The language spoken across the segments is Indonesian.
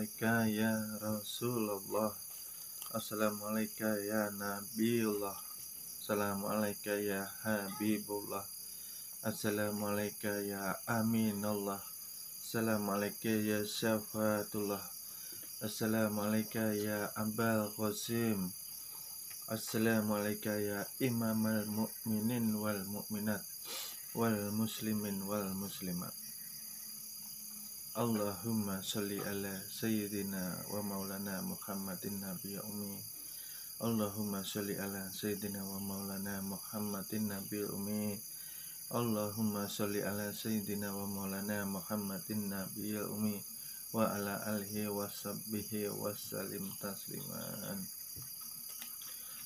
Assalamualaikum ya Rasulullah. Assalamualaikum ya Nabiullah. Assalamualaikum ya Habibullah. Assalamualaikum ya Aminullah. Assalamualaikum ya Syafatullah. Assalamualaikum ya Abul Qasim. Assalamualaikum ya Imamal Mu'minin wal Mu'minat wal Muslimin wal Muslimat. Allahumma sholli ala sayyidina wa maulana Muhammadin nabiyyi ummi. Allahumma sholli ala sayyidina wa maulana Muhammadin nabiyyi ummi. Allahumma sholli ala sayyidina wa maulana Muhammadin nabiyyi ummi wa ala alihi wa sahbihi wa sallim tasliman.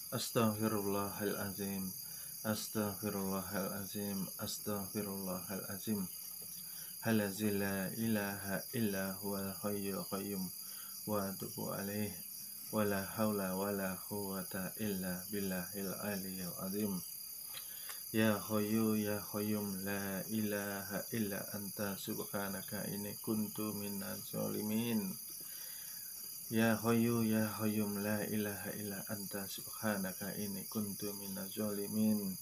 Astaghfirullahal azim. Astaghfirullahal azim. Astaghfirullahal azim. Halazi la ilaha illa huwal hayyul qayyum wa atubu alaih wa la hawla wa la quwwata illa billahil aliyyil azim. Ya hayyu ya qayyum la ilaha illa anta subhanaka inni kuntu minaz zalimin. Ya hayyu ya qayyum la ilaha illa anta subhanaka inni kuntu minaz zalimin.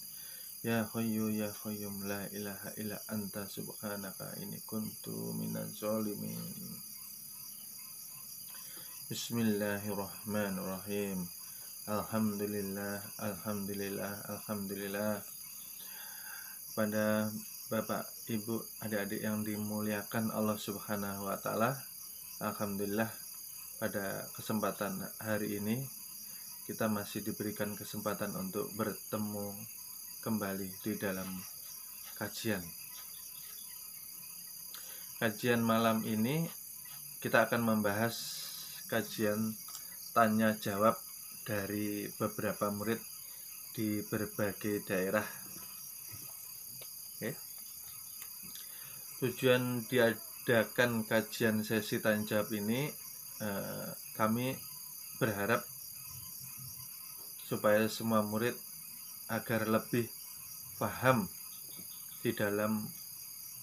Ya hayyu ya qayyum la ilaha illa anta subhanaka inni kuntu minaz zalimin. Bismillahirrahmanirrahim. Alhamdulillah, alhamdulillah, alhamdulillah. Pada Bapak, Ibu, adik-adik yang dimuliakan Allah Subhanahu wa taala, alhamdulillah pada kesempatan hari ini kita masih diberikan kesempatan untuk bertemu kembali di dalam kajian malam ini. Kita akan membahas kajian tanya jawab dari beberapa murid di berbagai daerah. Oke. Tujuan diadakan kajian sesi tanya jawab ini, kami berharap supaya semua murid agar lebih paham di dalam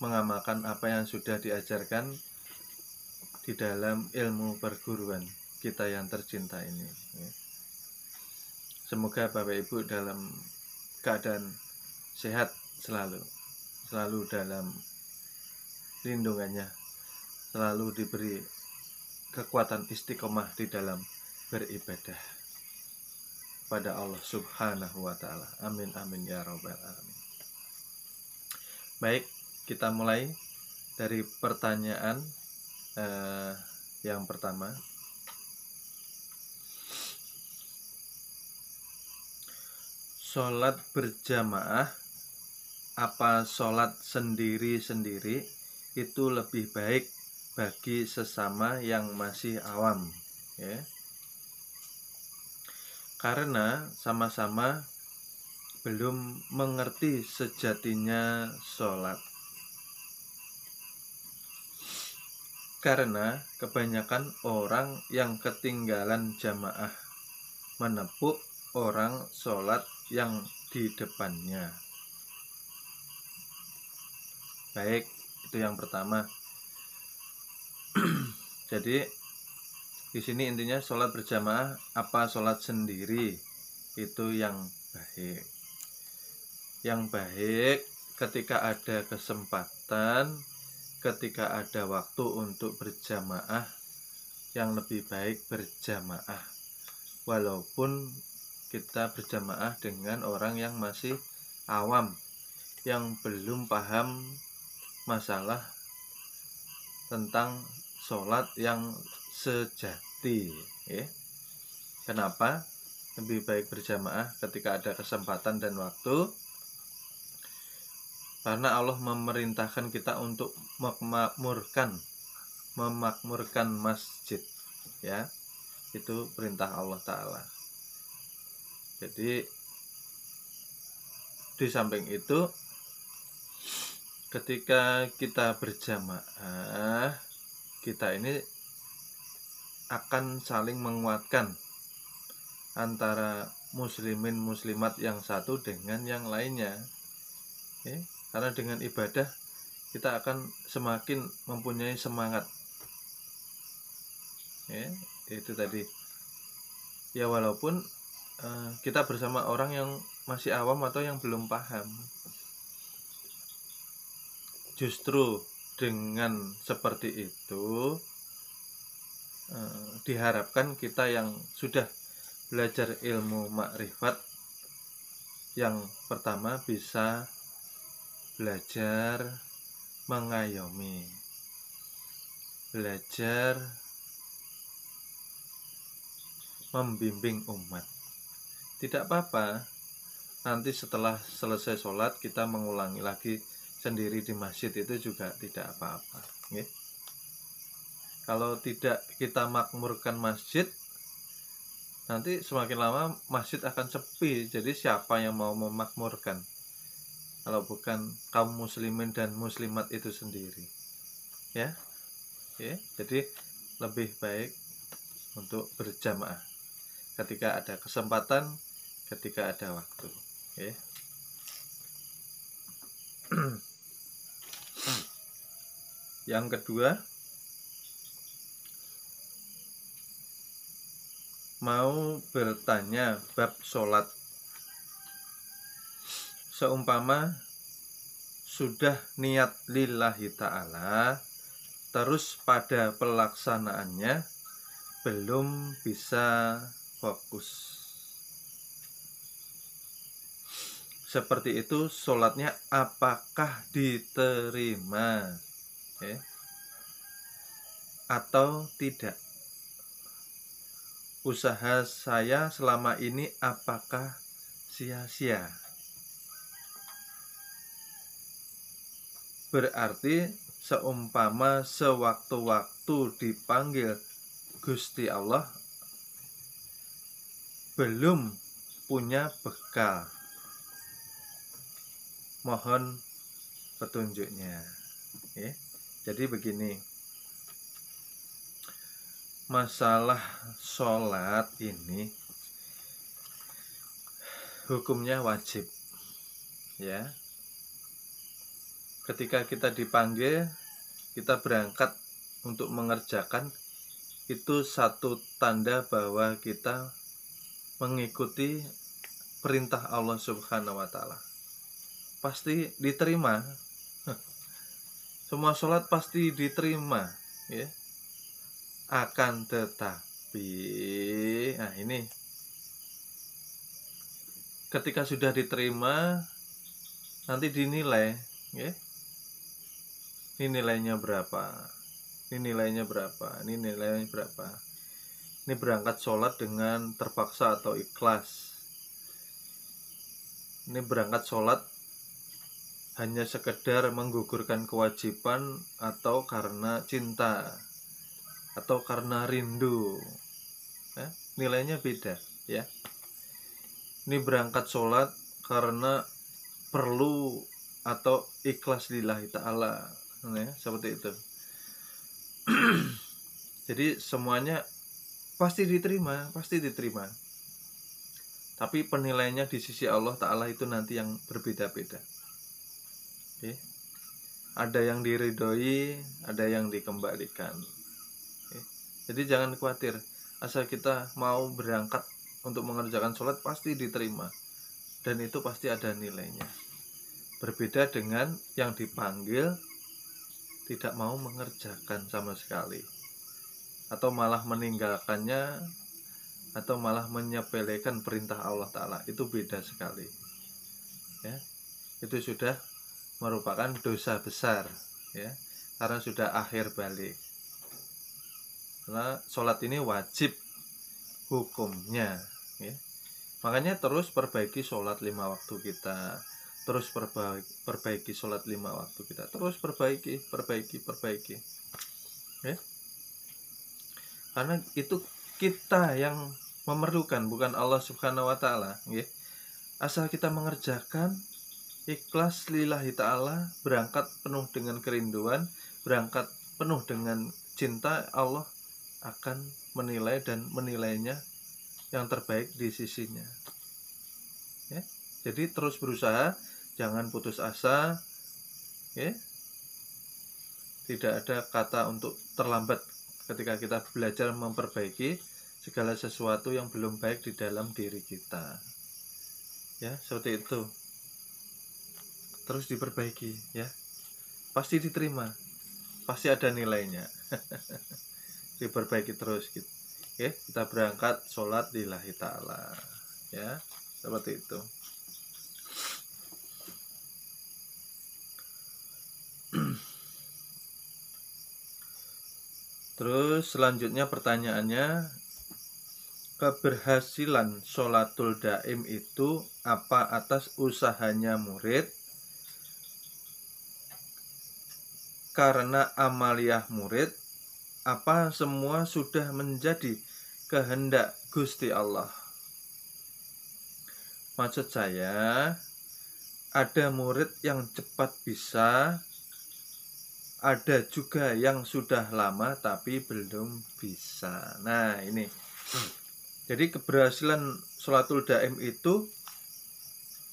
mengamalkan apa yang sudah diajarkan di dalam ilmu perguruan kita yang tercinta ini. Semoga Bapak Ibu dalam keadaan sehat selalu dalam lindungannya, selalu diberi kekuatan istiqomah di dalam beribadah pada Allah Subhanahu wa taala. Amin amin ya rabbal alamin. Baik, kita mulai dari pertanyaan yang pertama. Sholat berjamaah apa sholat sendiri-sendiri itu lebih baik bagi sesama yang masih awam, ya? Karena sama-sama belum mengerti sejatinya sholat. Karena kebanyakan orang yang ketinggalan jamaah menepuk orang sholat yang di depannya. Baik, itu yang pertama. Jadi di sini intinya sholat berjamaah apa sholat sendiri itu yang baik. Yang baik ketika ada kesempatan, ketika ada waktu untuk berjamaah, yang lebih baik berjamaah. Walaupun kita berjamaah dengan orang yang masih awam, yang belum paham masalah tentang sholat yang sejati, ya. Kenapa lebih baik berjamaah ketika ada kesempatan dan waktu? Karena Allah memerintahkan kita untuk memakmurkan masjid, ya. Itu perintah Allah Ta'ala. Jadi di samping itu, ketika kita berjamaah, kita ini akan saling menguatkan antara muslimin muslimat yang satu dengan yang lainnya, ya. Karena dengan ibadah kita akan semakin mempunyai semangat ya, itu tadi ya, walaupun kita bersama orang yang masih awam atau yang belum paham. Justru dengan seperti itu diharapkan kita yang sudah belajar ilmu makrifat yang pertama bisa belajar mengayomi, belajar membimbing umat. Tidak apa-apa, nanti setelah selesai sholat kita mengulangi lagi sendiri di masjid, itu juga tidak apa-apa, ya. Kalau tidak kita makmurkan masjid, nanti semakin lama masjid akan sepi. Jadi siapa yang mau memakmurkan kalau bukan kaum muslimin dan muslimat itu sendiri, ya. Jadi lebih baik untuk berjamaah ketika ada kesempatan, ketika ada waktu, ya. Yang kedua, mau bertanya bab sholat. Seumpama sudah niat lillahi ta'ala, terus pada pelaksanaannya belum bisa fokus. Seperti itu sholatnya apakah diterima, ya, atau tidak? Usaha saya selama ini apakah sia-sia? Berarti seumpama sewaktu-waktu dipanggil Gusti Allah belum punya bekal. Mohon petunjuknya, ya. Jadi begini, masalah sholat ini hukumnya wajib, ya. Ketika kita dipanggil, kita berangkat untuk mengerjakan, itu satu tanda bahwa kita mengikuti perintah Allah Subhanahu wa Ta'ala. Pasti diterima. Semua sholat pasti diterima, ya. Akan tetapi, nah ini, ketika sudah diterima, nanti dinilai, ya. Ini nilainya berapa? Ini nilainya berapa? Ini nilainya berapa? Ini berangkat sholat dengan terpaksa atau ikhlas. Ini berangkat sholat hanya sekedar menggugurkan kewajiban atau karena cinta atau karena rindu, ya, nilainya beda, ya. Ini berangkat sholat karena perlu atau ikhlas lillahi ta'ala, ya, seperti itu. Jadi semuanya pasti diterima, pasti diterima. Tapi penilaiannya di sisi Allah Ta'ala itu nanti yang berbeda-beda, ya. Ada yang diridhoi, ada yang dikembalikan, ya. Jadi jangan khawatir, asal kita mau berangkat untuk mengerjakan sholat pasti diterima, dan itu pasti ada nilainya. Berbeda dengan yang dipanggil tidak mau mengerjakan sama sekali, atau malah meninggalkannya, atau malah menyepelekan perintah Allah Ta'ala. Itu beda sekali, ya. Itu sudah merupakan dosa besar, ya, karena sudah akhir balik. Karena sholat ini wajib hukumnya, ya. Makanya terus perbaiki sholat 5 waktu kita, terus perbaiki sholat 5 waktu kita, terus perbaiki, ya. Karena itu kita yang memerlukan, bukan Allah Subhanahu wa Ta'ala, ya. Asal kita mengerjakan ikhlas lillahi ta'ala, berangkat penuh dengan kerinduan, berangkat penuh dengan cinta, Allah akan menilai dan menilainya yang terbaik di sisinya, ya. Jadi terus berusaha, jangan putus asa, ya. Tidak ada kata untuk terlambat ketika kita belajar memperbaiki segala sesuatu yang belum baik di dalam diri kita. Ya, seperti itu. Terus diperbaiki, ya. Pasti diterima. Pasti ada nilainya. Diperbaiki terus gitu. Oke, kita berangkat sholat lillahi ta'ala, ya, seperti itu. Terus selanjutnya pertanyaannya, keberhasilan sholatul daim itu apa atas usahanya murid, karena amaliyah murid, apa semua sudah menjadi kehendak Gusti Allah? Maksud saya, ada murid yang cepat bisa, ada juga yang sudah lama tapi belum bisa. Nah, ini. Jadi keberhasilan sholatul daim itu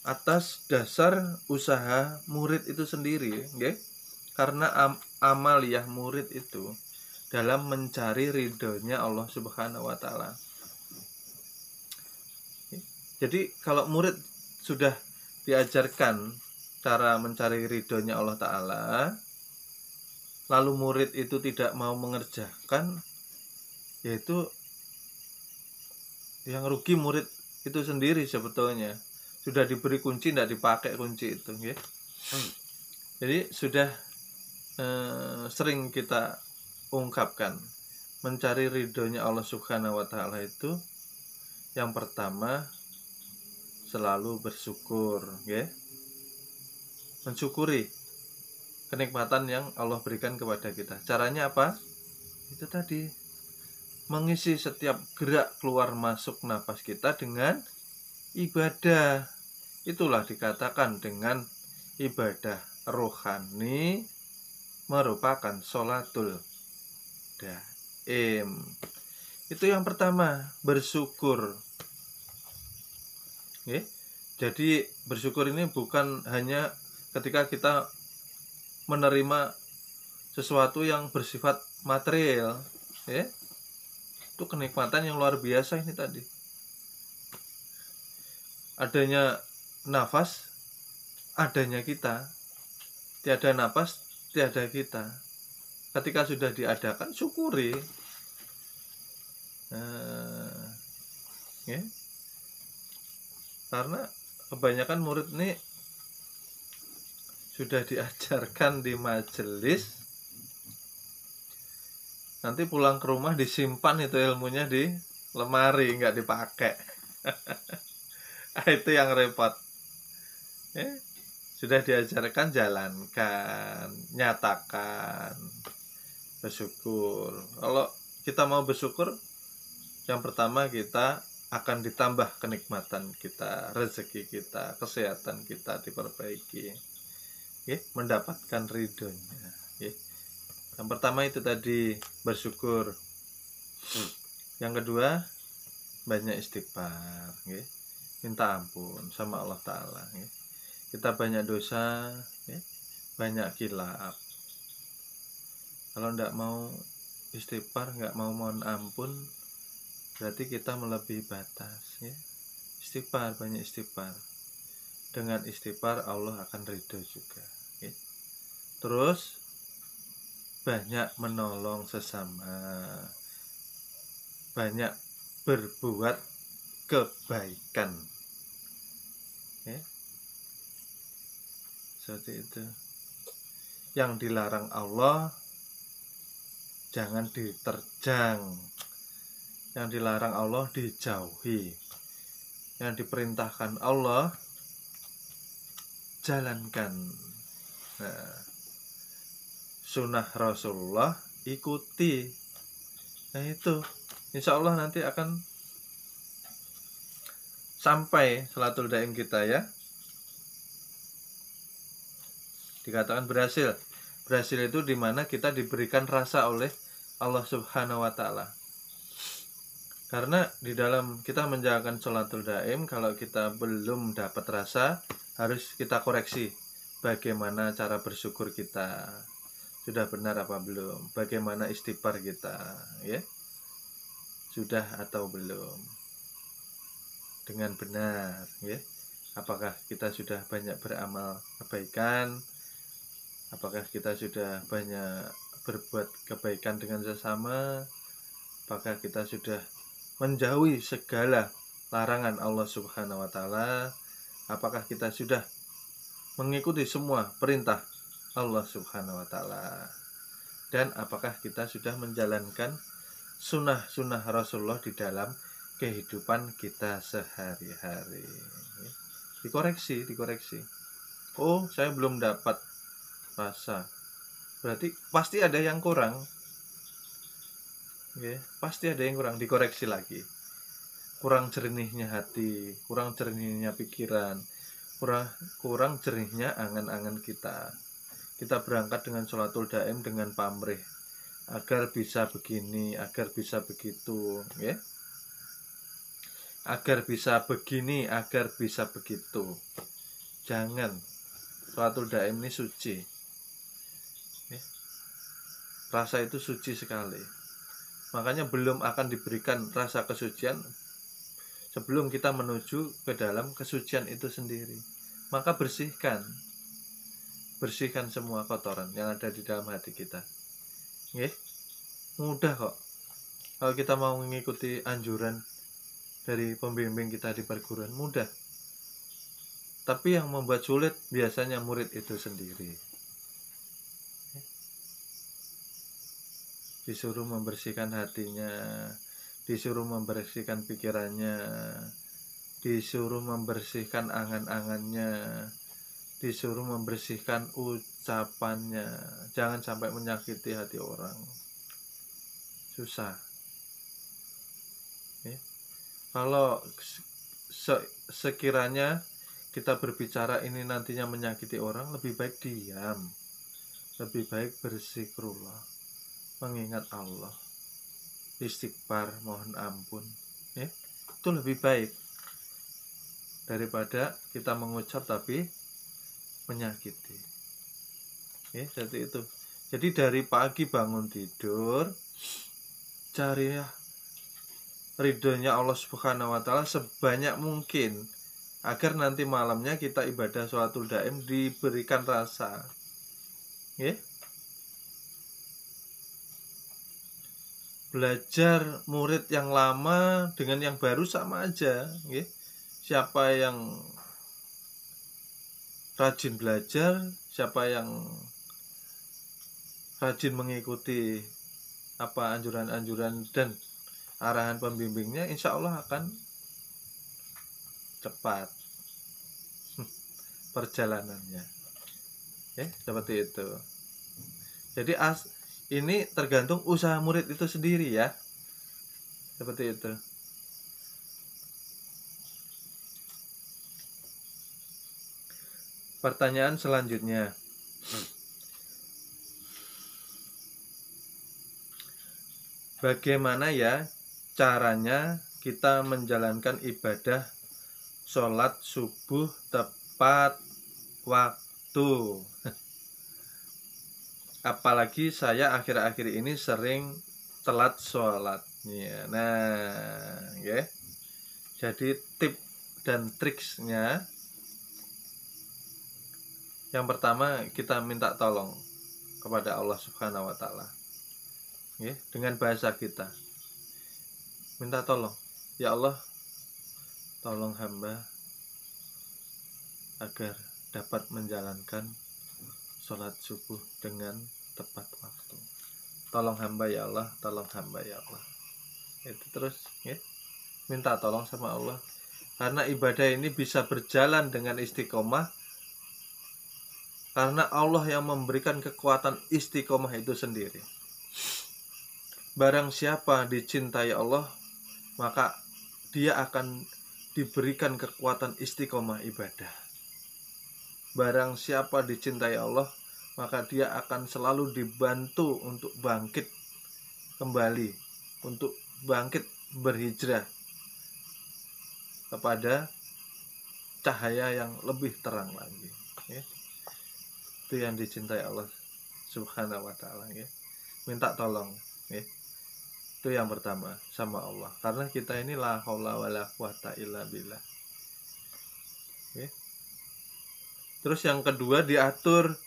atas dasar usaha murid itu sendiri, okay? Karena amaliyah murid itu dalam mencari ridhonya Allah Subhanahu wa Ta'ala. Jadi kalau murid sudah diajarkan cara mencari ridhonya Allah Ta'ala, lalu murid itu tidak mau mengerjakan, yaitu yang rugi murid itu sendiri sebetulnya. Sudah diberi kunci, tidak dipakai kunci itu, okay? Jadi sudah sering kita ungkapkan, mencari ridhonya Allah Subhanahu wa Ta'ala itu yang pertama selalu bersyukur, ya. Mensyukuri kenikmatan yang Allah berikan kepada kita. Caranya apa? Itu tadi, mengisi setiap gerak keluar masuk napas kita dengan ibadah. Itulah dikatakan dengan ibadah rohani merupakan sholatul daim. Itu yang pertama, bersyukur. Oke? Jadi bersyukur ini bukan hanya ketika kita menerima sesuatu yang bersifat material, ya. Itu kenikmatan yang luar biasa ini tadi. Adanya nafas, adanya kita. Tiada nafas, tiada kita. Ketika sudah diadakan, syukuri. Ya. Karena kebanyakan murid ini sudah diajarkan di majelis, nanti pulang ke rumah disimpan itu ilmunya di lemari, nggak dipakai. Itu yang repot. Ya. Sudah diajarkan, jalankan, nyatakan, bersyukur. Kalau kita mau bersyukur, yang pertama kita akan ditambah kenikmatan kita, rezeki kita, kesehatan kita diperbaiki, ya, mendapatkan ridhonya, ya. Yang pertama itu tadi, bersyukur. Yang kedua, banyak istighfar, ya. Minta ampun sama Allah Ta'ala, ya. Kita banyak dosa, ya, banyak khilaf. Kalau tidak mau istighfar, nggak mau mohon ampun, berarti kita melebihi batas, ya. Istighfar, banyak istighfar. Dengan istighfar Allah akan ridho juga, ya. Terus banyak menolong sesama, banyak berbuat kebaikan, ya. Seperti itu. Yang dilarang Allah jangan diterjang, yang dilarang Allah dijauhi, yang diperintahkan Allah jalankan. Nah, sunnah Rasulullah ikuti. Nah itu, insya Allah nanti akan sampai sholatul daim kita, ya. Dikatakan berhasil. Berhasil itu dimana kita diberikan rasa oleh Allah Subhanahu wa Ta'ala. Karena di dalam kita menjalankan sholatul daim, kalau kita belum dapat rasa, harus kita koreksi bagaimana cara bersyukur kita. Sudah benar apa belum? Bagaimana istighfar kita, ya? Sudah atau belum? Dengan benar, ya? Apakah kita sudah banyak beramal kebaikan? Apakah kita sudah banyak berbuat kebaikan dengan sesama? Apakah kita sudah menjauhi segala larangan Allah Subhanahu wa taala? Apakah kita sudah mengikuti semua perintah Allah Subhanahu wa taala? Dan apakah kita sudah menjalankan sunnah-sunnah Rasulullah di dalam kehidupan kita sehari-hari? Dikoreksi. Oh, saya belum dapat rasa. Berarti pasti ada yang kurang. Ya, pasti ada yang kurang, dikoreksi lagi. Kurang jernihnya hati, kurang jernihnya pikiran, kurang jernihnya angan-angan kita. Kita berangkat dengan sholatul daim dengan pamrih, agar bisa begini, agar bisa begitu, ya. Agar bisa begini, agar bisa begitu. Jangan. Sholatul daim ini suci, ya. Rasa itu suci sekali. Makanya belum akan diberikan rasa kesucian sebelum kita menuju ke dalam kesucian itu sendiri. Maka bersihkan semua kotoran yang ada di dalam hati kita. Nggih, mudah kok. Kalau kita mau mengikuti anjuran dari pembimbing kita di perguruan, mudah. Tapi yang membuat sulit biasanya murid itu sendiri. Disuruh membersihkan hatinya, disuruh membersihkan pikirannya, disuruh membersihkan angan-angannya, disuruh membersihkan ucapannya. Jangan sampai menyakiti hati orang. Susah, ya. Kalau sekiranya kita berbicara ini nantinya menyakiti orang, lebih baik diam, lebih baik berzikrullah, mengingat Allah, istighfar, mohon ampun, ya. Itu lebih baik daripada kita mengucap tapi menyakiti, ya. Jadi itu. Jadi dari pagi bangun tidur, cari ridhonya Allah Subhanahu wa taala sebanyak mungkin, agar nanti malamnya kita ibadah sholatul daim diberikan rasa, ya. Belajar murid yang lama dengan yang baru sama aja, ya. Siapa yang rajin belajar, siapa yang rajin mengikuti apa anjuran-anjuran dan arahan pembimbingnya, insya Allah akan cepat perjalanannya, ya. Seperti itu. Jadi ini tergantung usaha murid itu sendiri, ya. Seperti itu. Pertanyaan selanjutnya. Bagaimana ya caranya kita menjalankan ibadah sholat subuh tepat waktu? Apalagi saya akhir-akhir ini sering telat sholatnya. Nah, ya. Jadi tip dan triksnya, yang pertama kita minta tolong kepada Allah Subhanahu wa taala, ya, dengan bahasa kita. Minta tolong, ya Allah, tolong hamba agar dapat menjalankan sholat subuh dengan tepat waktu. Tolong hamba ya Allah, tolong hamba ya Allah. Itu terus, ya. Minta tolong sama Allah. Karena ibadah ini bisa berjalan dengan istiqomah karena Allah yang memberikan kekuatan istiqomah itu sendiri. Barang siapa dicintai Allah, maka dia akan diberikan kekuatan istiqomah ibadah. Barang siapa dicintai Allah, maka dia akan selalu dibantu untuk bangkit kembali, untuk bangkit berhijrah kepada cahaya yang lebih terang lagi, ya. Itu yang dicintai Allah Subhanahu wa ta'ala ya. Minta tolong ya. Itu yang pertama sama Allah. Karena kita ini la haula wala quwata illa billah. Ya. Terus yang kedua diatur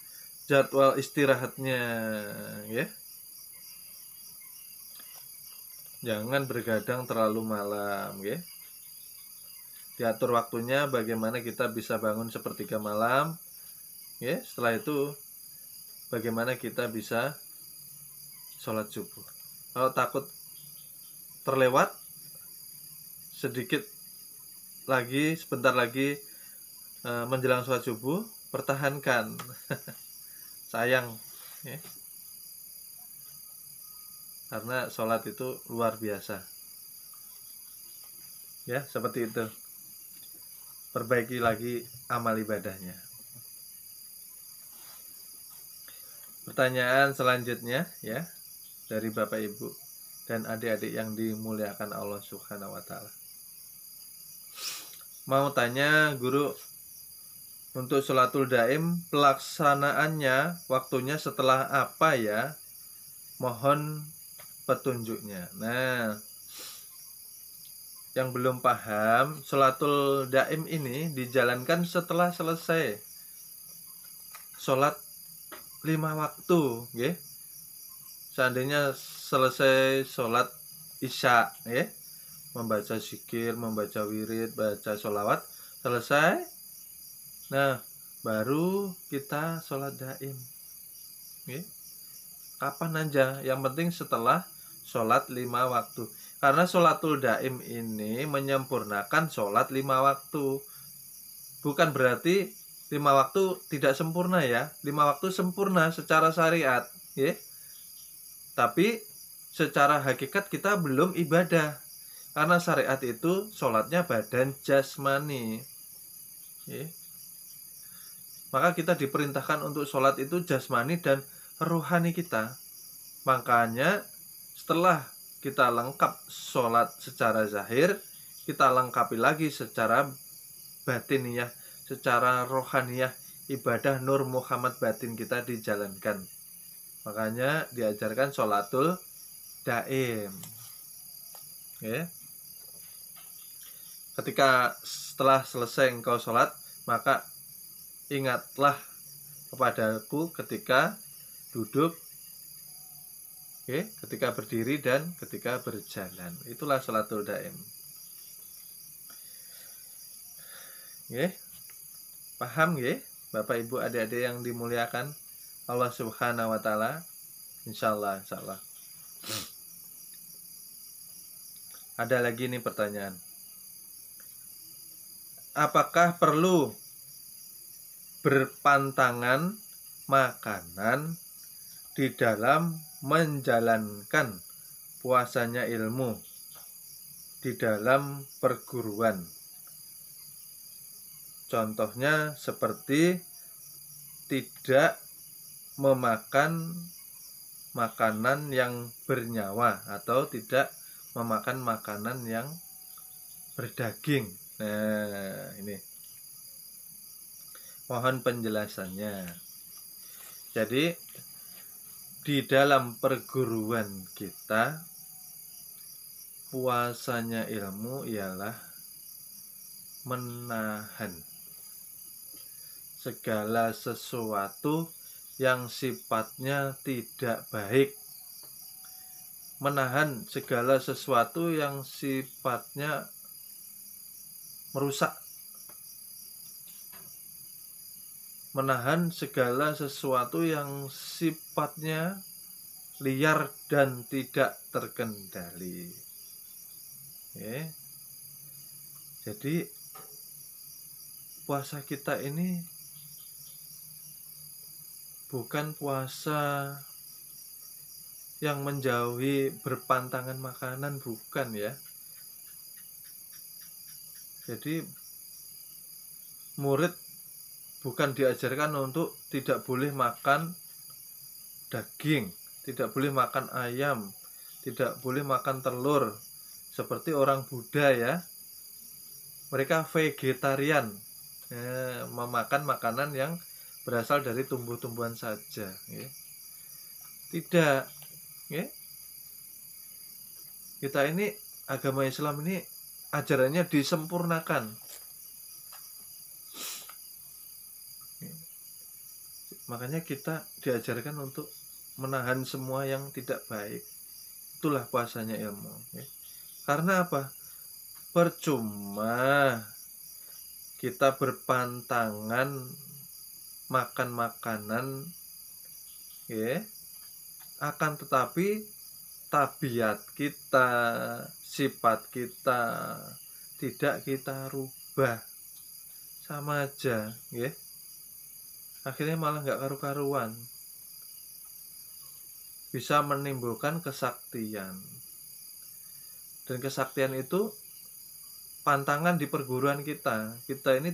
jadwal istirahatnya ya. Jangan bergadang terlalu malam ya. Diatur waktunya bagaimana kita bisa bangun sepertiga malam ya. Setelah itu bagaimana kita bisa sholat subuh. Kalau takut terlewat, sedikit lagi, sebentar lagi menjelang sholat subuh, pertahankan. Sayang ya. Karena sholat itu luar biasa ya, seperti itu. Perbaiki lagi amal ibadahnya. Pertanyaan selanjutnya ya, dari Bapak Ibu dan adik-adik yang dimuliakan Allah Subhanahu wa ta'ala. Mau tanya guru, untuk sholatul daim pelaksanaannya waktunya setelah apa ya? Mohon petunjuknya. Nah, yang belum paham, sholatul daim ini dijalankan setelah selesai sholat 5 waktu ya. Seandainya selesai sholat isya ya, membaca zikir, membaca wirid, baca sholawat, selesai. Nah, baru kita sholat daim ya. Kapan aja, yang penting setelah sholat 5 waktu. Karena sholatul daim ini menyempurnakan sholat 5 waktu. Bukan berarti 5 waktu tidak sempurna ya. 5 waktu sempurna secara syariat ya. Tapi secara hakikat kita belum ibadah. Karena syariat itu sholatnya badan jasmani ya. Maka kita diperintahkan untuk sholat itu jasmani dan rohani kita. Makanya setelah kita lengkap sholat secara zahir, kita lengkapi lagi secara batiniyah, secara rohaniyah, ibadah Nur Muhammad batin kita dijalankan. Makanya diajarkan sholatul daim ya. Ketika setelah selesai engkau sholat, maka ingatlah kepadaku ketika duduk, okay, ketika berdiri dan ketika berjalan. Itulah sholatul daim. Okay. Paham ya, Bapak Ibu adik-adik yang dimuliakan Allah Subhanahu wa ta'ala? Insyaallah, insyaallah. Ada lagi nih pertanyaan. Apakah perlu berpantangan makanan di dalam menjalankan puasanya ilmu di dalam perguruan? Contohnya seperti tidak memakan makanan yang bernyawa atau tidak memakan makanan yang berdaging. Nah, ini mohon penjelasannya. Jadi di dalam perguruan kita, puasanya ilmu ialah menahan segala sesuatu yang sifatnya tidak baik, menahan segala sesuatu yang sifatnya merusak, menahan segala sesuatu yang sifatnya liar dan tidak terkendali. Ya. Jadi puasa kita ini bukan puasa yang menjauhi berpantangan makanan, bukan ya. Jadi murid bukan diajarkan untuk tidak boleh makan daging, tidak boleh makan ayam, tidak boleh makan telur, seperti orang Buddha ya. Mereka vegetarian, memakan makanan yang berasal dari tumbuh-tumbuhan saja ya. Tidak, ya. Kita ini agama Islam ini ajarannya disempurnakan. Makanya kita diajarkan untuk menahan semua yang tidak baik. Itulah puasanya ilmu. Ya. Karena apa? Percuma kita berpantangan makan makanan, ya, akan tetapi tabiat kita, sifat kita tidak kita rubah, sama aja, ya. Akhirnya malah nggak karu-karuan, bisa menimbulkan kesaktian, dan kesaktian itu pantangan di perguruan kita. Kita ini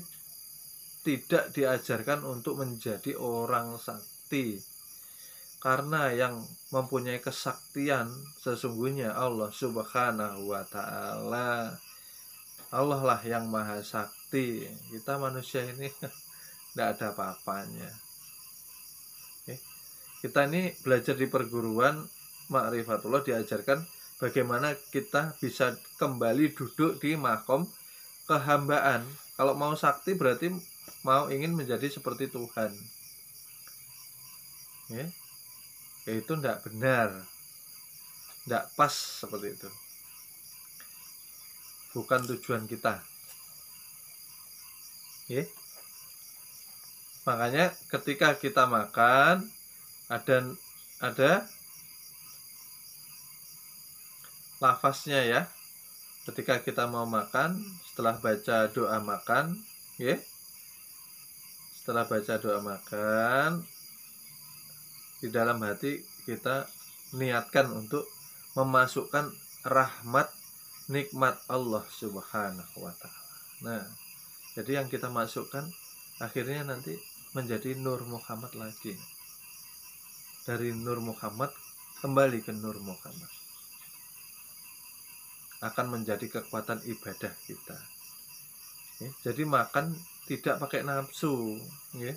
tidak diajarkan untuk menjadi orang sakti, karena yang mempunyai kesaktian sesungguhnya Allah Subhanahu wa Ta'ala. Allah lah yang maha sakti. Kita manusia ini tidak ada apa-apanya. Kita ini belajar di perguruan Ma'rifatullah, diajarkan bagaimana kita bisa kembali duduk di makom kehambaan. Kalau mau sakti berarti mau ingin menjadi seperti Tuhan, ya. Itu tidak benar, tidak pas seperti itu. Bukan tujuan kita, ya. Makanya ketika kita makan ada lafaznya, ya. Ketika kita mau makan, setelah baca doa makan, ya. Setelah baca doa makan, di dalam hati kita niatkan untuk memasukkan rahmat nikmat Allah Subhanahu wa Ta'ala. Nah, jadi yang kita masukkan akhirnya nanti menjadi Nur Muhammad lagi. Dari Nur Muhammad kembali ke Nur Muhammad. Akan menjadi kekuatan ibadah kita. Ya, jadi makan tidak pakai nafsu, ya.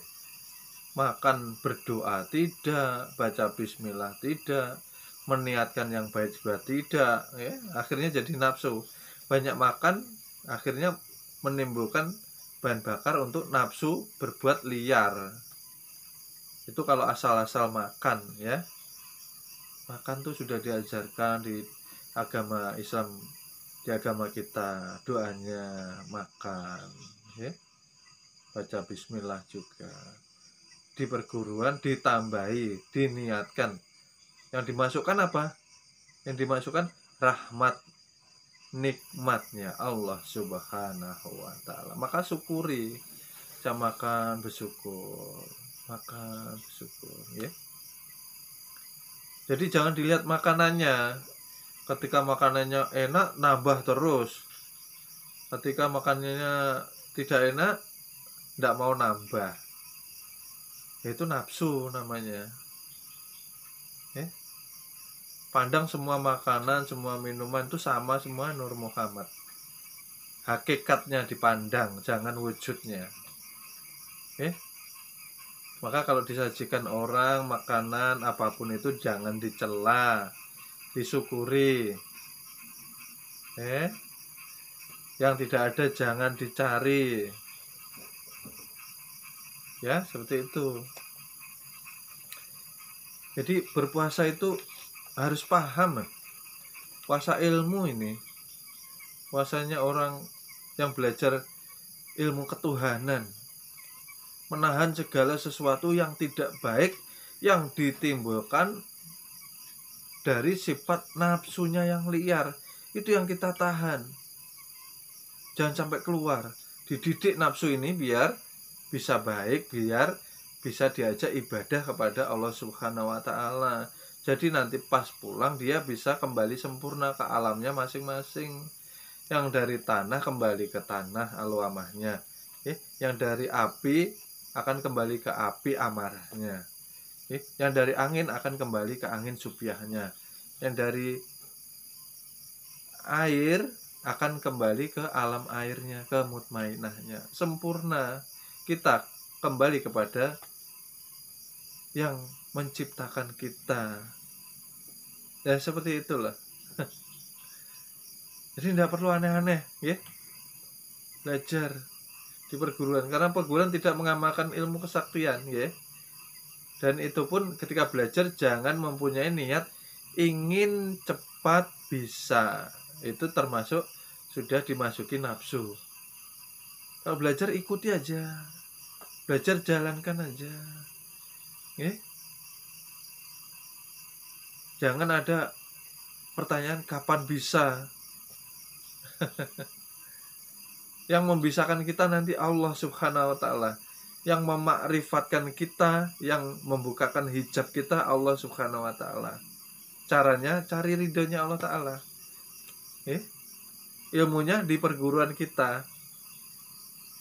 Makan berdoa tidak, baca bismillah tidak, meniatkan yang baik juga tidak, ya. Akhirnya jadi nafsu. Banyak makan akhirnya menimbulkan bahan bakar untuk nafsu berbuat liar. Itu kalau asal-asal makan, ya. Makan tuh sudah diajarkan di agama Islam, di agama kita doanya makan, ya. Baca bismillah juga. Di perguruan ditambahi, diniatkan. Yang dimasukkan apa? Yang dimasukkan rahmat nikmatnya Allah Subhanahu wa Ta'ala. Maka syukuri. Saya makan bersyukur, makan bersyukur, ya. Jadi jangan dilihat makanannya. Ketika makanannya enak, nambah terus. Ketika makanannya tidak enak, tidak mau nambah. Itu nafsu namanya, ya. Pandang semua makanan, semua minuman itu sama semua Nur Muhammad. Hakikatnya dipandang, jangan wujudnya, ya. Maka kalau disajikan orang makanan apapun itu jangan dicela, disyukuri, yang tidak ada jangan dicari, ya, seperti itu. Jadi berpuasa itu harus paham, puasa ilmu ini, puasanya orang yang belajar ilmu ketuhanan, menahan segala sesuatu yang tidak baik yang ditimbulkan dari sifat nafsunya yang liar. Itu yang kita tahan, jangan sampai keluar. Dididik nafsu ini biar bisa baik, biar bisa diajak ibadah kepada Allah Subhanahu wa Ta'ala. Jadi nanti pas pulang dia bisa kembali sempurna ke alamnya masing-masing. Yang dari tanah kembali ke tanah alwamahnya, yang dari api akan kembali ke api amarahnya, yang dari angin akan kembali ke angin subyahnya, yang dari air akan kembali ke alam airnya, ke mutmainahnya. Sempurna. Kita kembali kepada yang menciptakan kita. Ya seperti itulah. Jadi tidak perlu aneh-aneh, ya. Belajar di perguruan, karena perguruan tidak mengamalkan ilmu kesaktian, ya. Dan itu pun ketika belajar jangan mempunyai niat ingin cepat bisa. Itu termasuk sudah dimasuki nafsu. Kalau belajar ikuti aja, belajar jalankan aja, ya. Jangan ada pertanyaan kapan bisa. Yang membisakan kita nanti Allah Subhanahu wa Ta'ala. Yang memakrifatkan kita, yang membukakan hijab kita Allah Subhanahu wa Ta'ala. Caranya cari ridhonya Allah Ta'ala. Ilmunya di perguruan kita,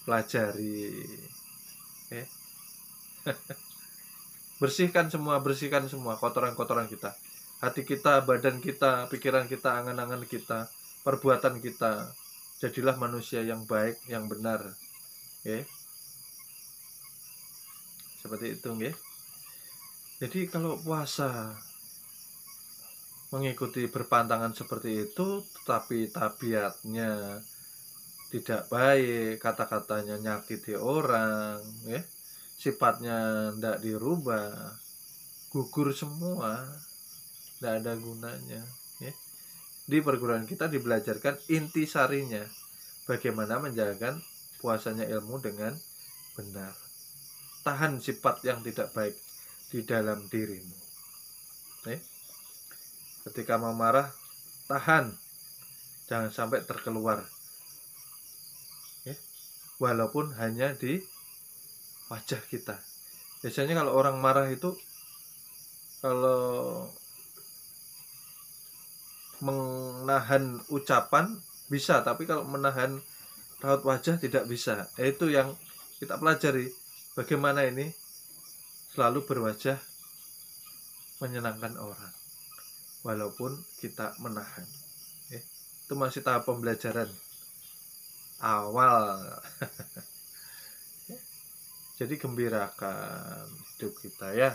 pelajari. Bersihkan semua kotoran-kotoran kita. Hati kita, badan kita, pikiran kita, angan-angan kita, perbuatan kita. Jadilah manusia yang baik, yang benar. Seperti itu, nggih. Jadi kalau puasa mengikuti berpantangan seperti itu, tetapi tabiatnya tidak baik, kata-katanya nyakiti orang, sifatnya tidak dirubah, gugur semua, tidak ada gunanya. Di perguruan kita dibelajarkan intisarinya, bagaimana menjalankan puasanya ilmu dengan benar. Tahan sifat yang tidak baik di dalam dirimu. Ketika mau marah, tahan, jangan sampai terkeluar, walaupun hanya di wajah kita. Biasanya kalau orang marah itu, kalau menahan ucapan bisa, tapi kalau menahan raut wajah tidak bisa. Itu yang kita pelajari, bagaimana ini selalu berwajah menyenangkan orang walaupun kita menahan. Itu masih tahap pembelajaran awal. Jadi gembirakan hidup kita, ya.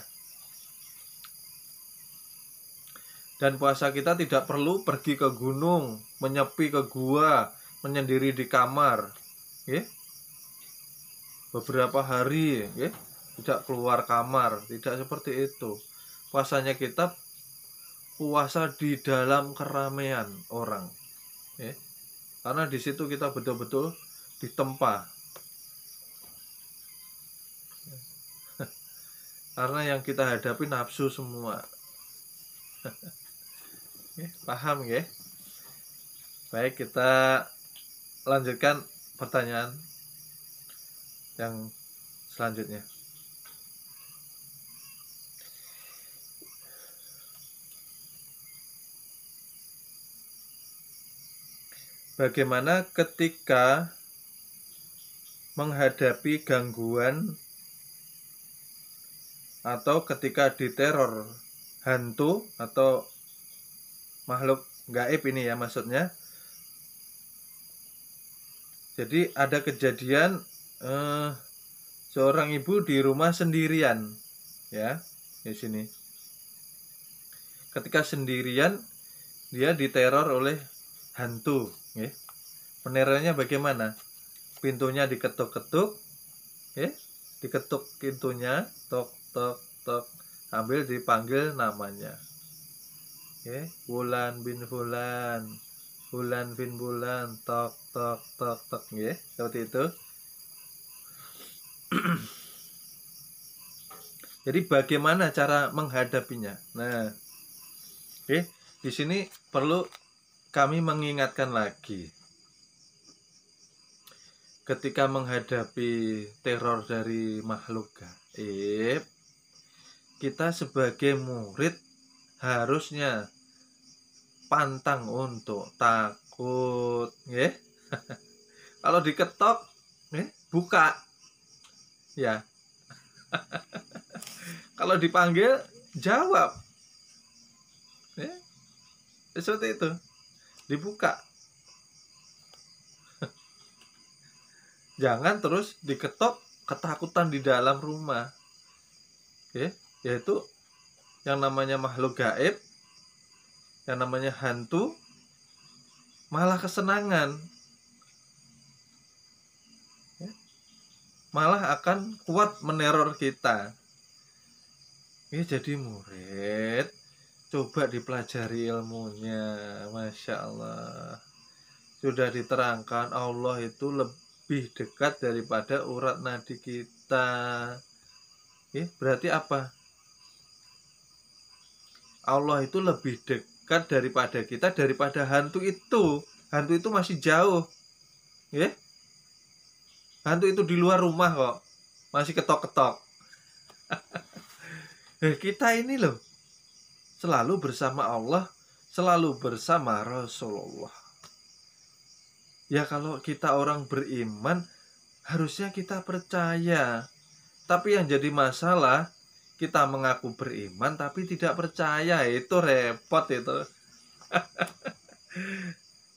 Dan puasa kita tidak perlu pergi ke gunung, menyepi ke gua, menyendiri di kamar, beberapa hari, tidak keluar kamar. Tidak seperti itu. Puasanya kita puasa di dalam keramaian orang, karena di situ kita betul-betul ditempa. Karena yang kita hadapi nafsu semua. Paham, ya? Baik, kita lanjutkan pertanyaan yang selanjutnya. Bagaimana ketika menghadapi gangguan atau ketika diteror hantu atau makhluk gaib ini, ya, maksudnya. Jadi ada kejadian seorang ibu di rumah sendirian, ya, di sini. Ketika sendirian, dia diteror oleh hantu, Penerornya bagaimana? Pintunya diketuk-ketuk, diketuk pintunya, tok tok tok, sambil dipanggil namanya, Fulan bin Fulan, Fulan bin Fulan, tok tok tok tok, seperti itu. Jadi bagaimana cara menghadapinya? Nah, di sini perlu kami mengingatkan lagi. Ketika menghadapi teror dari makhluk gaib, kita sebagai murid harusnya pantang untuk takut, Kalau diketok, buka, ya. Kalau dipanggil, jawab, seperti itu, dibuka. Jangan terus diketok, ketakutan di dalam rumah, yaitu yang namanya makhluk gaib, yang namanya hantu, malah kesenangan, malah akan kuat meneror kita. Ini jadi murid, coba dipelajari ilmunya, Masya Allah. Sudah diterangkan Allah itu lebih dekat daripada urat nadi kita. Berarti apa? Allah itu lebih dekat daripada kita, daripada hantu itu. Hantu itu masih jauh. Hantu itu di luar rumah kok, masih ketok-ketok. Kita ini loh selalu bersama Allah, selalu bersama Rasulullah. Ya kalau kita orang beriman, harusnya kita percaya. Tapi yang jadi masalah, kita mengaku beriman tapi tidak percaya. Itu repot itu.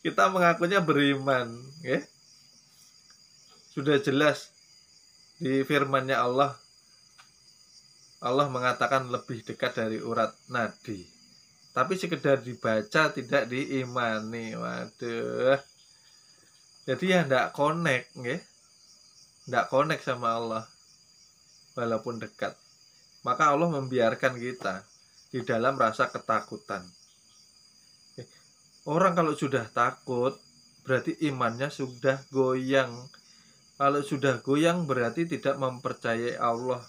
Kita mengakunya beriman, sudah jelas di firman-Nya Allah. Allah mengatakan lebih dekat dari urat nadi. Tapi sekedar dibaca tidak diimani. Waduh. Jadi ya tidak connect, tidak connect sama Allah walaupun dekat. Maka Allah membiarkan kita di dalam rasa ketakutan. Orang kalau sudah takut berarti imannya sudah goyang. Kalau sudah goyang berarti tidak mempercayai Allah.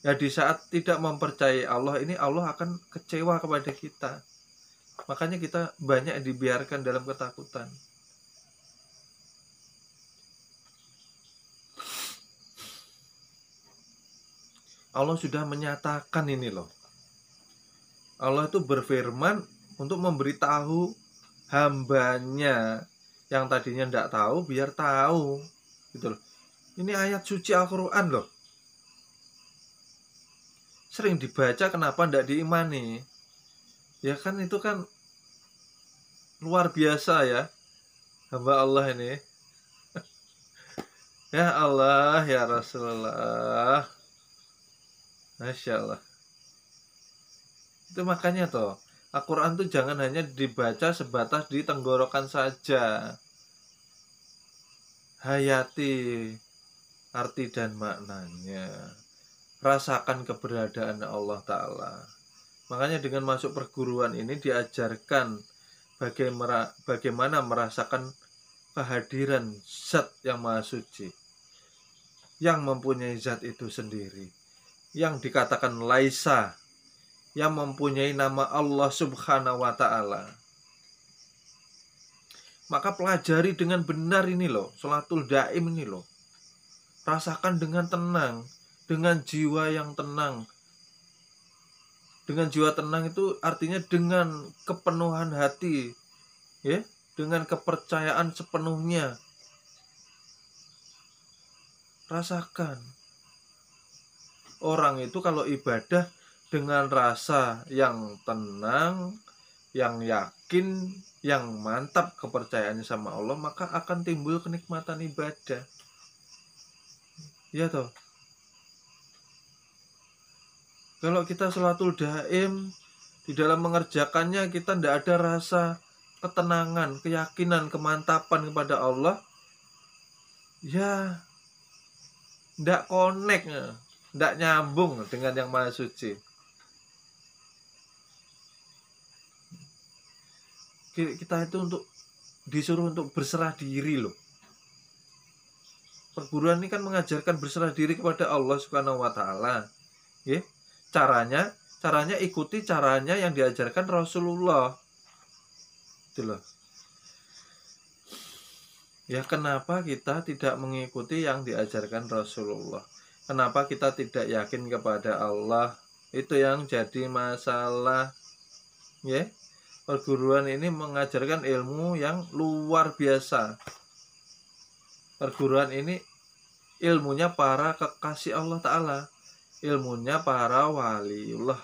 Ya di saat tidak mempercayai Allah ini, Allah akan kecewa kepada kita. Makanya kita banyak dibiarkan dalam ketakutan. Allah sudah menyatakan ini loh. Allah itu berfirman untuk memberitahu hambanya yang tadinya tidak tahu biar tahu, gitu loh. Ini ayat suci Al-Quran loh. Sering dibaca, kenapa tidak diimani? Ya kan itu kan luar biasa ya hamba Allah ini. Ya Allah, ya Rasulullah, Masya Allah. Itu makanya toh Al-Quran tuh jangan hanya dibaca sebatas di tenggorokan saja. Hayati arti dan maknanya. Rasakan keberadaan Allah Ta'ala. Makanya dengan masuk perguruan ini diajarkan bagaimana merasakan kehadiran zat yang maha suci, yang mempunyai zat itu sendiri, yang dikatakan Laisa, yang mempunyai nama Allah Subhanahu wa Ta'ala. Maka pelajari dengan benar ini loh, sholatul daim ini loh. Rasakan dengan tenang, dengan jiwa yang tenang. Dengan jiwa tenang itu artinya dengan kepenuhan hati, dengan kepercayaan sepenuhnya. Rasakan. Orang itu kalau ibadah dengan rasa yang tenang, yang yakin, yang mantap kepercayaannya sama Allah, maka akan timbul kenikmatan ibadah. Ya toh. Kalau kita sholatul daim, di dalam mengerjakannya kita tidak ada rasa ketenangan, keyakinan, kemantapan kepada Allah, ya tidak connect, tidak nyambung dengan yang maha suci. Kita itu disuruh untuk berserah diri loh. Perguruan ini kan mengajarkan berserah diri kepada Allah Subhanahu wa Ta'ala. Caranya ikuti caranya yang diajarkan Rasulullah. Itu loh. Ya kenapa kita tidak mengikuti yang diajarkan Rasulullah? Kenapa kita tidak yakin kepada Allah? Itu yang jadi masalah. Perguruan ini mengajarkan ilmu yang luar biasa. Perguruan ini ilmunya para kekasih Allah Ta'ala, ilmunya para waliullah.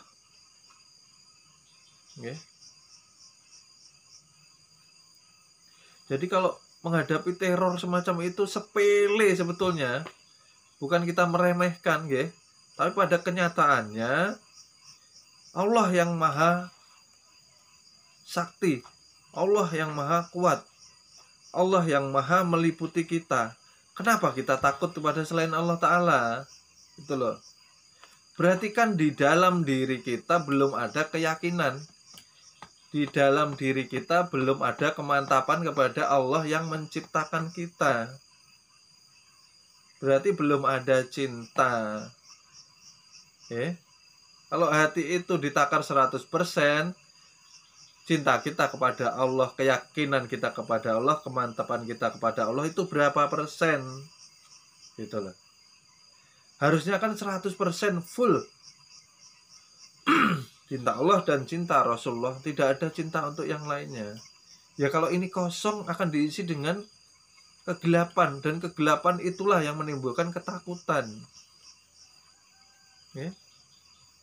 Jadi kalau menghadapi teror semacam itu sepele sebetulnya, bukan kita meremehkan, tapi pada kenyataannya Allah yang maha sakti, Allah yang maha kuat, Allah yang maha meliputi kita. Kenapa kita takut kepada selain Allah Ta'ala? Itu loh. Berarti kan di dalam diri kita belum ada keyakinan. Di dalam diri kita belum ada kemantapan kepada Allah yang menciptakan kita. Berarti belum ada cinta. Kalau hati itu ditakar 100%, cinta kita kepada Allah, keyakinan kita kepada Allah, kemantapan kita kepada Allah itu berapa persen? Gitu loh. Harusnya kan 100% full. Cinta Allah dan cinta Rasulullah, tidak ada cinta untuk yang lainnya. Ya kalau ini kosong akan diisi dengan kegelapan, dan kegelapan itulah yang menimbulkan ketakutan.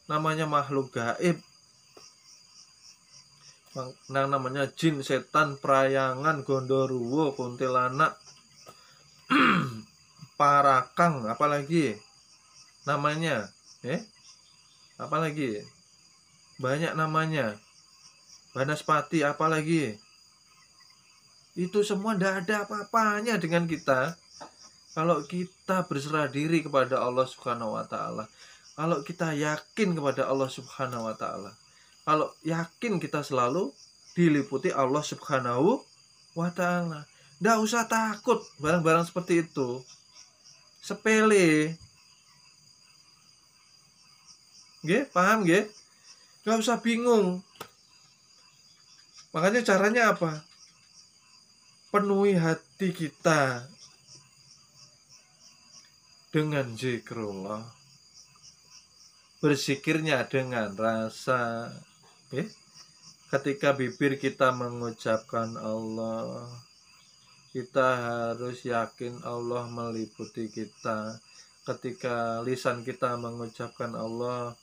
Namanya makhluk gaib, namanya jin, setan, perayangan, gondoruwo, kuntilanak, parakang, apalagi namanya, apalagi banyak namanya, banaspati, apalagi itu semua tidak ada apa-apanya dengan kita kalau kita berserah diri kepada Allah Subhanahu wa Ta'ala. Kalau kita yakin kepada Allah Subhanahu wa Ta'ala, kalau yakin kita selalu diliputi Allah Subhanahu wa Ta'ala, nggak usah takut barang-barang seperti itu, sepele. Paham nggih? Nggak usah bingung. Makanya caranya apa? Penuhi hati kita dengan zikrullah, berzikirnya dengan rasa. Ketika bibir kita mengucapkan Allah, kita harus yakin Allah meliputi kita. Ketika lisan kita mengucapkan Allah,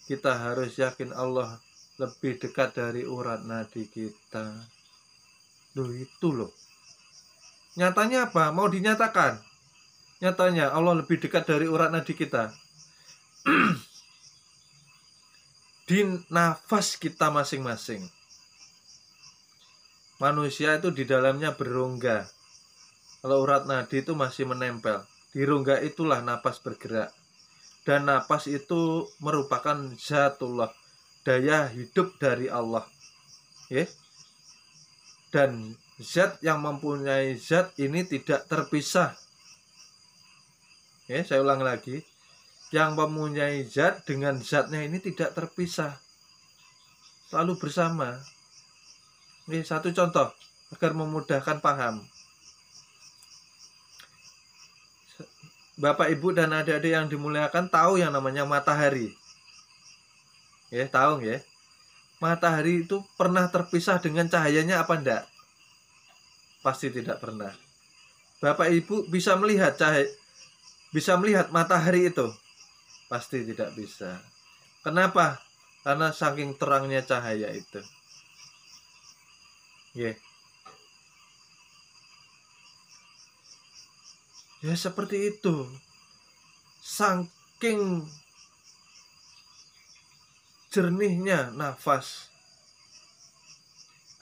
kita harus yakin Allah lebih dekat dari urat nadi kita. Itu loh. Nyatanya apa? Mau dinyatakan? Nyatanya Allah lebih dekat dari urat nadi kita. Di nafas kita masing-masing. Manusia itu di dalamnya berongga. Kalau urat nadi itu masih menempel, di rongga itulah napas bergerak. Dan napas itu merupakan zatullah, daya hidup dari Allah. Dan zat yang mempunyai zat ini tidak terpisah. Saya ulang lagi. Yang mempunyai zat dengan zatnya ini tidak terpisah, selalu bersama. Ini satu contoh agar memudahkan paham. Bapak, Ibu, dan adik-adik yang dimuliakan tahu yang namanya matahari. Tahu ya? Matahari itu pernah terpisah dengan cahayanya apa enggak? Pasti tidak pernah. Bapak, Ibu bisa melihat matahari itu? Pasti tidak bisa. Kenapa? Karena saking terangnya cahaya itu. Ya seperti itu. Saking jernihnya nafas,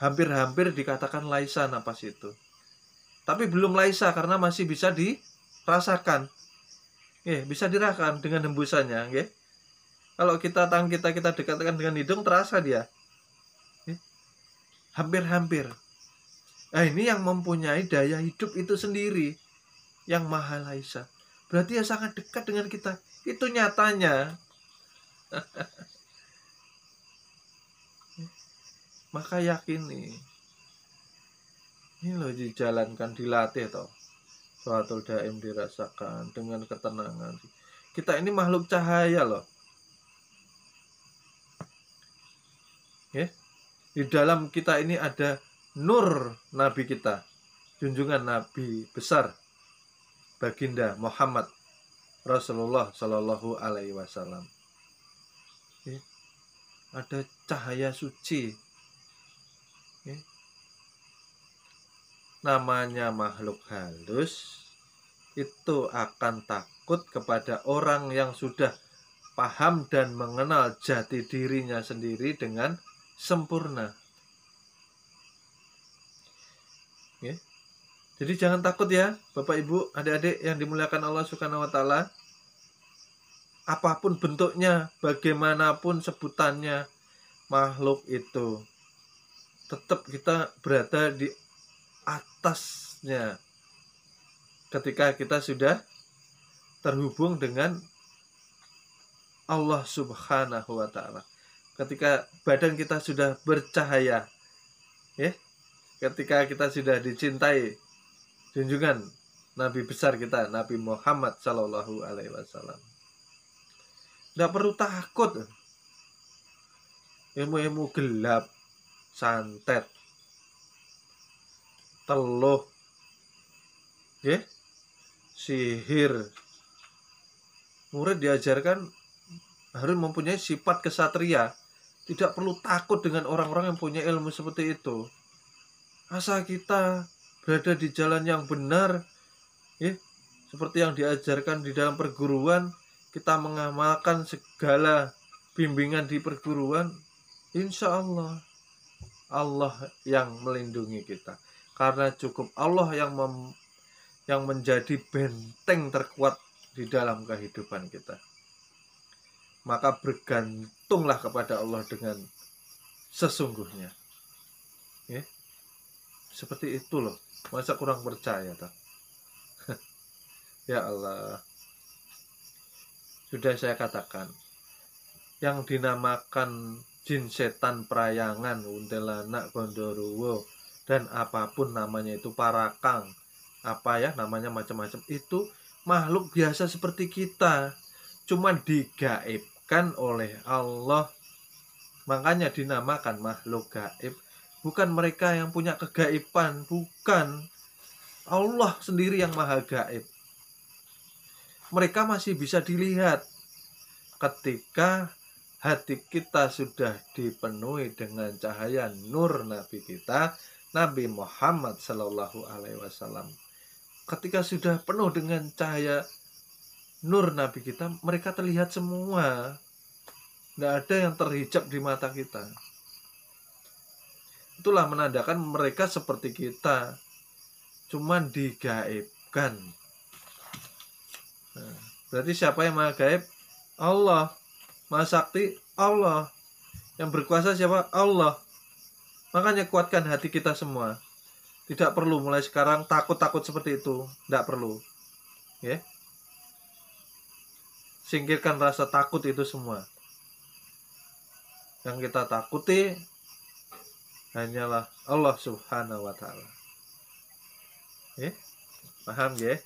hampir-hampir dikatakan laisa nafas itu. Tapi belum laisa karena masih bisa dirasakan. Bisa dirasakan dengan hembusannya. Kalau tangan kita dekatkan dengan hidung, terasa dia. Hampir-hampir. Nah, ini yang mempunyai daya hidup itu sendiri, yang maha laisa. Berarti ya sangat dekat dengan kita. Itu nyatanya. Maka yakini. Ini loh dijalankan, dilatih toh. Suatul daim dirasakan dengan ketenangan. Kita ini makhluk cahaya loh. Di dalam kita ini ada nur Nabi kita, junjungan Nabi besar, Baginda Muhammad Rasulullah Shallallahu Alaihi Wasallam. Ada cahaya suci. Namanya makhluk halus itu akan takut kepada orang yang sudah paham dan mengenal jati dirinya sendiri dengan sempurna. Ya. Jadi jangan takut ya Bapak Ibu, adik-adik yang dimuliakan Allah Subhanahu wa taala. Apapun bentuknya, bagaimanapun sebutannya, makhluk itu tetap kita berada di atasnya ketika kita sudah terhubung dengan Allah Subhanahu wa taala. Ketika badan kita sudah bercahaya, ya, ketika kita sudah dicintai junjungan Nabi besar kita, Nabi Muhammad Sallallahu Alaihi Wasallam. Tidak perlu takut. Ilmu-ilmu gelap, santet, teluh, ya, sihir. Murid diajarkan harus mempunyai sifat kesatria. Tidak perlu takut dengan orang-orang yang punya ilmu seperti itu. Asal kita berada di jalan yang benar, ya, seperti yang diajarkan di dalam perguruan, kita mengamalkan segala bimbingan di perguruan, insya Allah Allah yang melindungi kita. Karena cukup Allah yang menjadi benteng terkuat di dalam kehidupan kita. Maka bergantunglah kepada Allah dengan sesungguhnya. Ya. Seperti itu loh. Masa kurang percaya tak? Ya Allah. Sudah saya katakan, yang dinamakan jin, setan, perayangan, kuntilanak, gondoruwo, dan apapun namanya itu, parakang, apa ya namanya, macam-macam, itu makhluk biasa seperti kita, cuman digaibkan oleh Allah. Makanya dinamakan makhluk gaib. Bukan mereka yang punya kegaiban, bukan. Allah sendiri yang maha gaib. Mereka masih bisa dilihat ketika hati kita sudah dipenuhi dengan cahaya nur Nabi kita, Nabi Muhammad Sallallahu Alaihi Wasallam. Ketika sudah penuh dengan cahaya nur Nabi kita, mereka terlihat semua. Tidak ada yang terhijab di mata kita. Itulah menandakan mereka seperti kita, cuman digaibkan. Nah, berarti siapa yang maha gaib? Allah. Maha sakti? Allah. Yang berkuasa siapa? Allah. Makanya kuatkan hati kita semua. Tidak perlu mulai sekarang takut-takut seperti itu. Tidak perlu. Ya. Singkirkan rasa takut itu semua. Yang kita takuti hanyalah Allah Subhanahu wa taala. Ya. Paham ya?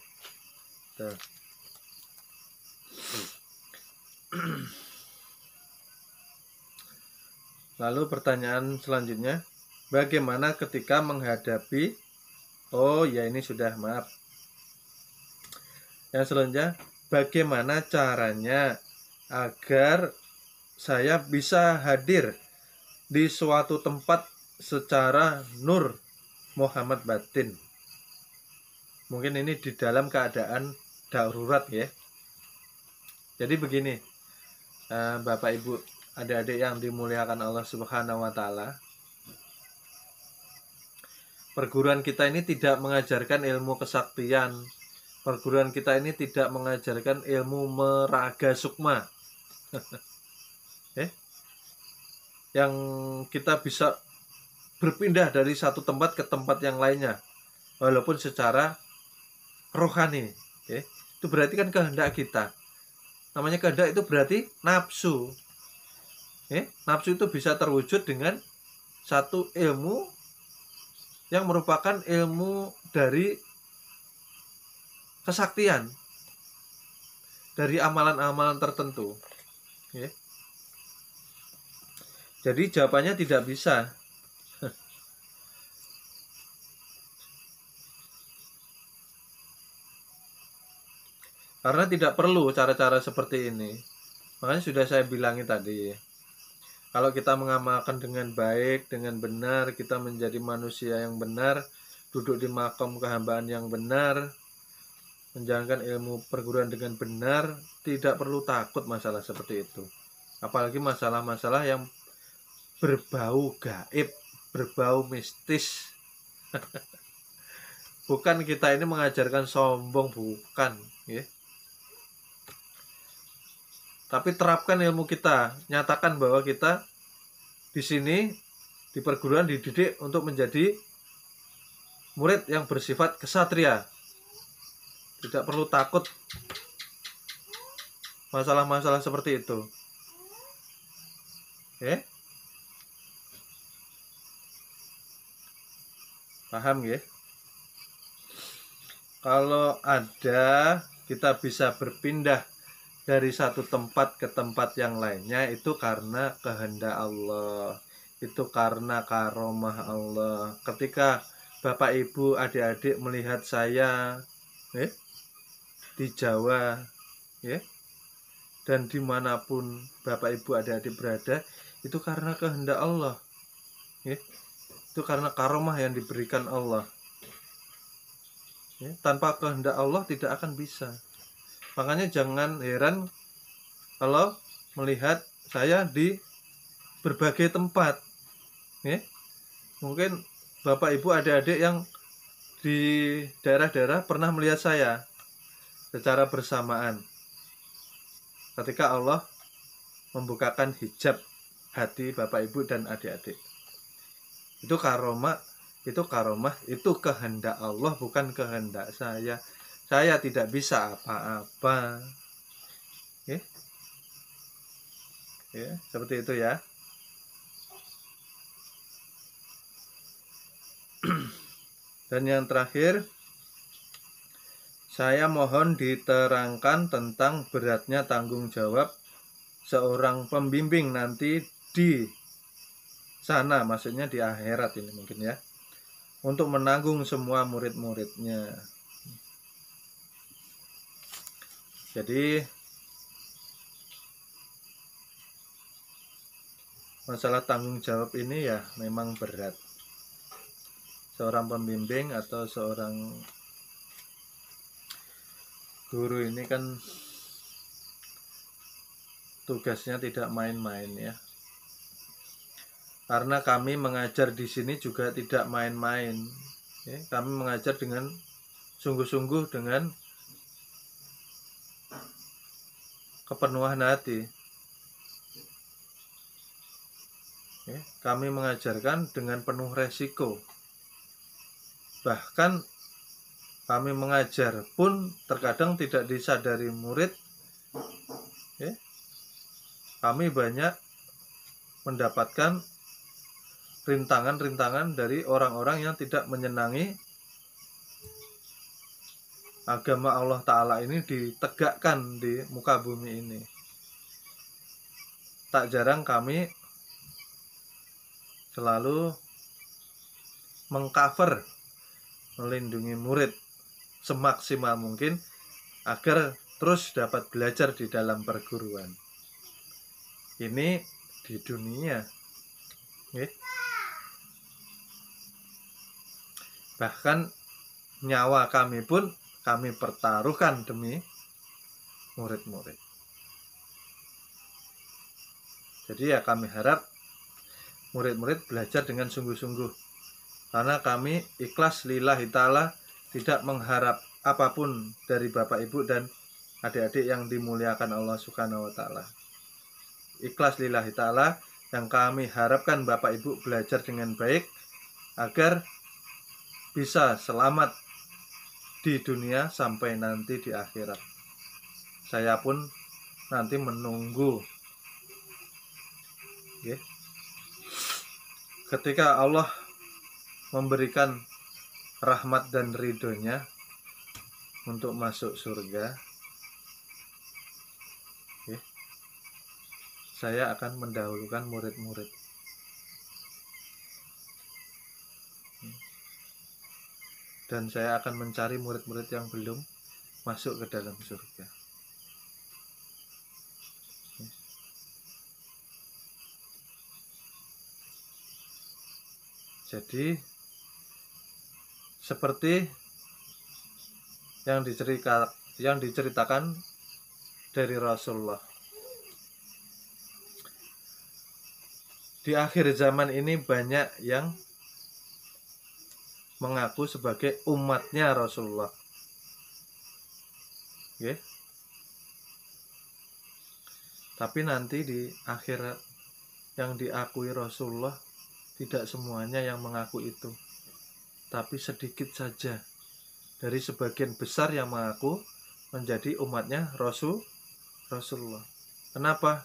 Tuh. Lalu pertanyaan selanjutnya, bagaimana ketika menghadapi, oh ya ini sudah, maaf. Yang selanjutnya, bagaimana caranya agar saya bisa hadir di suatu tempat secara nur Muhammad batin. Mungkin ini di dalam keadaan darurat ya. Jadi begini, Bapak Ibu, adik-adik yang dimuliakan Allah Subhanahu wa taala. Perguruan kita ini tidak mengajarkan ilmu kesaktian. Perguruan kita ini tidak mengajarkan ilmu meraga sukma. Yang kita bisa berpindah dari satu tempat ke tempat yang lainnya, walaupun secara rohani. Itu berarti kan kehendak kita. Namanya kehendak itu berarti nafsu. Nafsu itu bisa terwujud dengan satu ilmu yang merupakan ilmu dari kesaktian, dari amalan-amalan tertentu. Jadi jawabannya tidak bisa. Karena tidak perlu cara-cara seperti ini. Makanya sudah saya bilangi tadi. Kalau kita mengamalkan dengan baik, dengan benar, kita menjadi manusia yang benar, duduk di makom kehambaan yang benar, menjalankan ilmu perguruan dengan benar, tidak perlu takut masalah seperti itu. Apalagi masalah-masalah yang berbau gaib, berbau mistis. Bukan kita ini mengajarkan sombong, bukan, ya. Tapi terapkan ilmu kita, nyatakan bahwa kita di sini di perguruan dididik untuk menjadi murid yang bersifat kesatria. Tidak perlu takut masalah-masalah seperti itu. Paham ya? Kalau ada, kita bisa berpindah dari satu tempat ke tempat yang lainnya, itu karena kehendak Allah, itu karena karomah Allah. Ketika Bapak Ibu adik-adik melihat saya di Jawa, dan dimanapun Bapak Ibu adik-adik berada, itu karena kehendak Allah, itu karena karomah yang diberikan Allah. Tanpa kehendak Allah tidak akan bisa. Makanya jangan heran kalau melihat saya di berbagai tempat. Mungkin Bapak Ibu adik-adik yang di daerah-daerah pernah melihat saya secara bersamaan ketika Allah membukakan hijab hati Bapak Ibu dan adik-adik. Itu karomah, itu kehendak Allah, bukan kehendak saya. Saya tidak bisa apa-apa. Seperti itu ya. Dan yang terakhir, saya mohon diterangkan tentang beratnya tanggung jawab seorang pembimbing nanti di sana, maksudnya di akhirat ini mungkin ya, untuk menanggung semua murid-muridnya. Jadi masalah tanggung jawab ini ya memang berat. Seorang pembimbing atau seorang guru ini kan tugasnya tidak main-main ya. Karena kami mengajar di sini juga tidak main-main. Kami mengajar dengan sungguh-sungguh, dengan kepenuhan hati. Kami mengajarkan dengan penuh resiko. Bahkan kami mengajar pun terkadang tidak disadari murid. Kami banyak mendapatkan rintangan-rintangan dari orang-orang yang tidak menyenangi agama Allah Ta'ala ini ditegakkan di muka bumi ini. Tak jarang kami selalu mengcover, melindungi murid semaksimal mungkin agar terus dapat belajar di dalam perguruan ini di dunia. Bahkan nyawa kami pun kami pertaruhkan demi murid-murid. Jadi ya kami harap murid-murid belajar dengan sungguh-sungguh, karena kami ikhlas lillahi ta'ala, tidak mengharap apapun dari Bapak Ibu dan adik-adik yang dimuliakan Allah Subhanahu wa ta'ala. Ikhlas lillahi ta'ala, yang kami harapkan Bapak Ibu belajar dengan baik agar bisa selamat di dunia sampai nanti di akhirat. Saya pun nanti menunggu ketika Allah memberikan rahmat dan ridhonya untuk masuk surga. Saya akan mendahulukan murid-murid. Dan saya akan mencari murid-murid yang belum masuk ke dalam surga. Jadi seperti yang diceritakan dari Rasulullah. Di akhir zaman ini banyak yang mengaku sebagai umatnya Rasulullah. Okay? Tapi nanti di akhirat yang diakui Rasulullah tidak semuanya yang mengaku itu, tapi sedikit saja dari sebagian besar yang mengaku menjadi umatnya Rasulullah. Kenapa?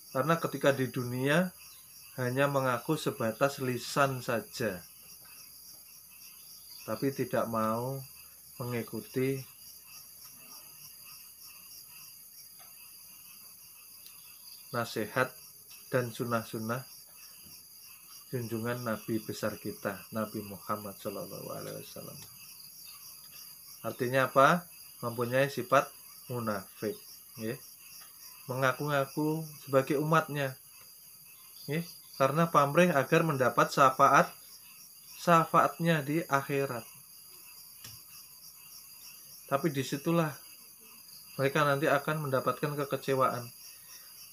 Karena ketika di dunia hanya mengaku sebatas lisan saja, tapi tidak mau mengikuti nasihat dan sunnah-sunnah junjungan Nabi besar kita, Nabi Muhammad SAW. Artinya apa? Mempunyai sifat munafik, ya. Mengaku-ngaku sebagai umatnya, ya, karena pamrih agar mendapat syafaatnya di akhirat. Tapi disitulah mereka nanti akan mendapatkan kekecewaan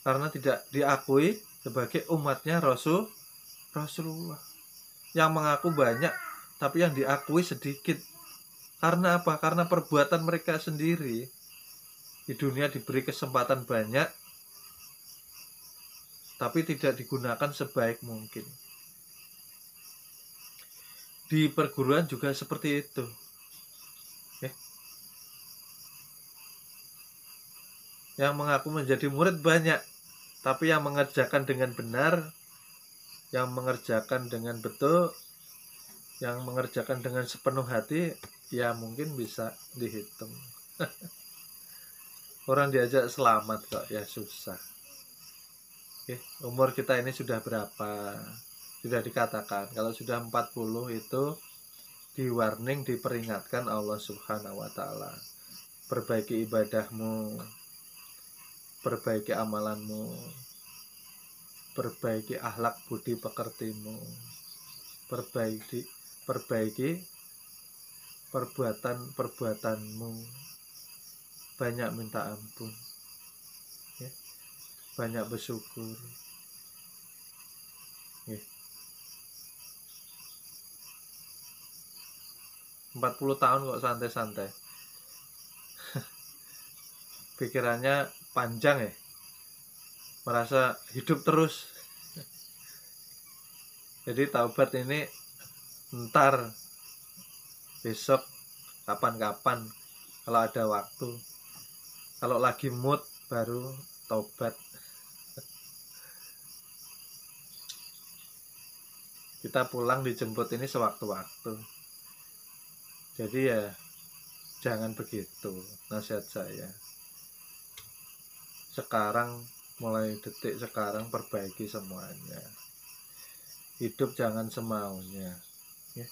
karena tidak diakui sebagai umatnya Rasulullah. Yang mengaku banyak, tapi yang diakui sedikit. Karena apa? Karena perbuatan mereka sendiri. Di dunia diberi kesempatan banyak, tapi tidak digunakan sebaik mungkin. Di perguruan juga seperti itu. Yang mengaku menjadi murid banyak, tapi yang mengerjakan dengan benar, yang mengerjakan dengan betul, yang mengerjakan dengan sepenuh hati, ya mungkin bisa dihitung. Orang diajak selamat kok ya susah. Umur kita ini sudah berapa? Sudah dikatakan kalau sudah 40 itu di warning, diperingatkan Allah Subhanahu wa taala. Perbaiki ibadahmu, perbaiki amalanmu, perbaiki akhlak budi pekertimu, perbaiki perbuatan-perbuatanmu, banyak minta ampun, ya, banyak bersyukur, ya. 40 tahun kok santai-santai. Pikirannya panjang ya, merasa hidup terus. Jadi taubat ini ntar, besok, kapan-kapan, kalau ada waktu, kalau lagi mood baru taubat. Kita pulang dijemput ini sewaktu-waktu. Jadi ya jangan begitu, nasihat saya. Sekarang, mulai detik sekarang perbaiki semuanya. Hidup jangan semaunya, ya.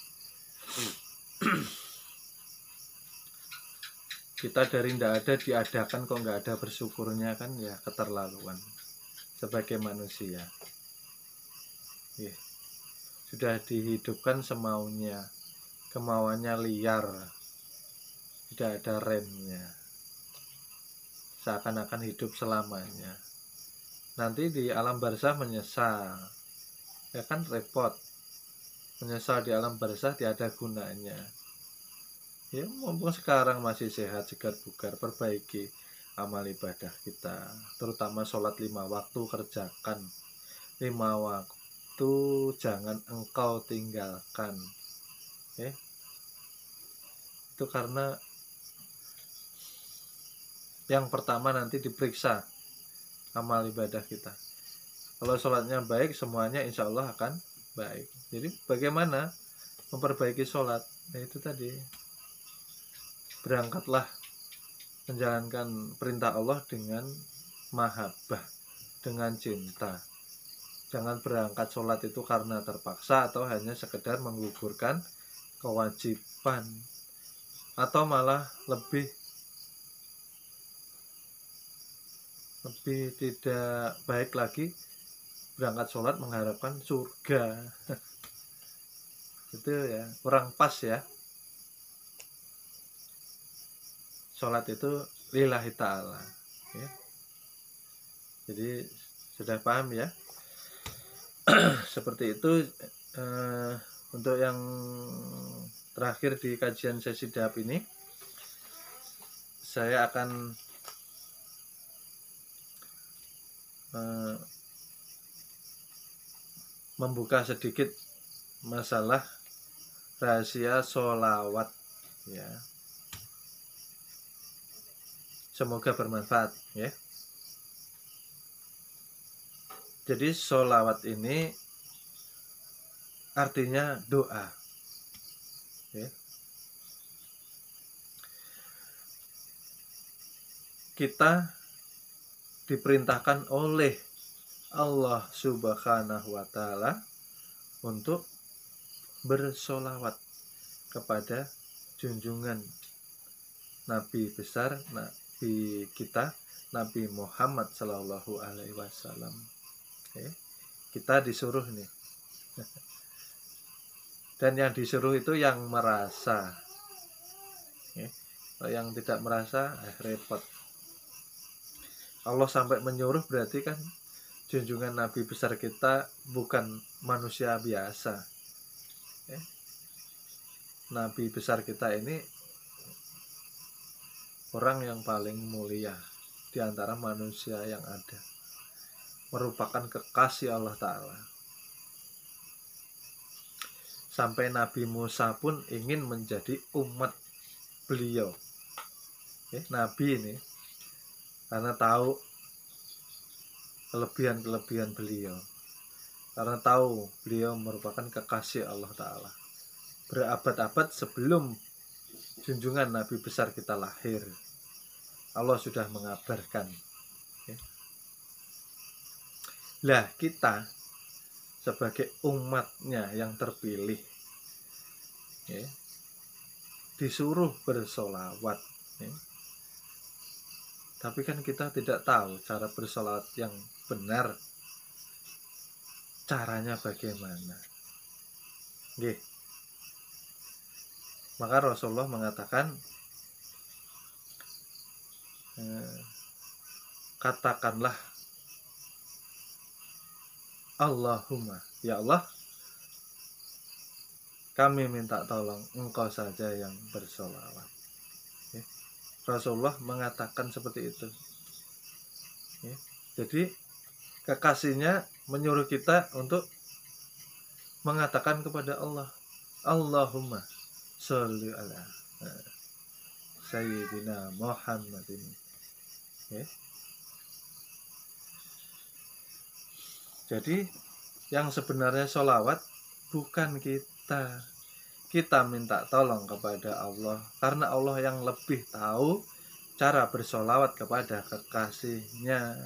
Kita dari ndak ada diadakan kok nggak ada bersyukurnya, kan ya keterlaluan sebagai manusia, ya. Sudah dihidupkan semaunya, kemauannya liar, tidak ada remnya, seakan-akan hidup selamanya. Nanti di alam barzah menyesal, ya kan repot. Menyesal di alam barzah tiada gunanya. Ya mumpung sekarang masih sehat, segar bugar, perbaiki amal ibadah kita, terutama sholat 5 waktu kerjakan. 5 waktu jangan engkau tinggalkan, ya. Itu karena yang pertama nanti diperiksa amal ibadah kita. Kalau sholatnya baik, semuanya insya Allah akan baik. Jadi bagaimana memperbaiki sholat? Nah itu tadi, berangkatlah menjalankan perintah Allah dengan mahabbah, dengan cinta. Jangan berangkat sholat itu karena terpaksa atau hanya sekedar menggugurkan kewajiban, atau malah lebih tidak baik lagi, berangkat sholat mengharapkan surga. Itu ya kurang pas ya. sholat itu lillahi ta'ala ya. Jadi sudah paham ya. Seperti itu. Untuk yang terakhir di kajian sesi dahab ini, saya akan membuka sedikit masalah rahasia sholawat ya. Semoga bermanfaat ya. Jadi sholawat ini artinya doa ya. Kita diperintahkan oleh Allah Subhanahu wa Ta'ala untuk bersolawat kepada junjungan Nabi besar, Nabi kita, Nabi Muhammad Sallallahu Alaihi Wasallam. Kita disuruh nih, dan yang disuruh itu yang merasa. Kalau yang tidak merasa, repot. Allah sampai menyuruh berarti kan junjungan Nabi besar kita bukan manusia biasa. Nabi besar kita ini orang yang paling mulia di antara manusia yang ada, merupakan kekasih Allah Ta'ala. Sampai Nabi Musa pun ingin menjadi umat beliau. Nabi ini karena tahu kelebihan-kelebihan beliau, karena tahu beliau merupakan kekasih Allah Ta'ala. Berabad-abad sebelum junjungan Nabi besar kita lahir, Allah sudah mengabarkan. Lah kita sebagai umatnya yang terpilih disuruh bersolawat. Tapi kan kita tidak tahu cara bersolawat yang benar, caranya bagaimana. Maka Rasulullah mengatakan, katakanlah Allahumma, ya Allah, kami minta tolong engkau saja yang bersolawat. Rasulullah mengatakan seperti itu. Jadi kekasihnya menyuruh kita untuk mengatakan kepada Allah, Allahumma sholli ala Sayyidina Muhammadin. Jadi yang sebenarnya sholawat bukan kita. Kita minta tolong kepada Allah, karena Allah yang lebih tahu cara bersolawat kepada kekasihnya.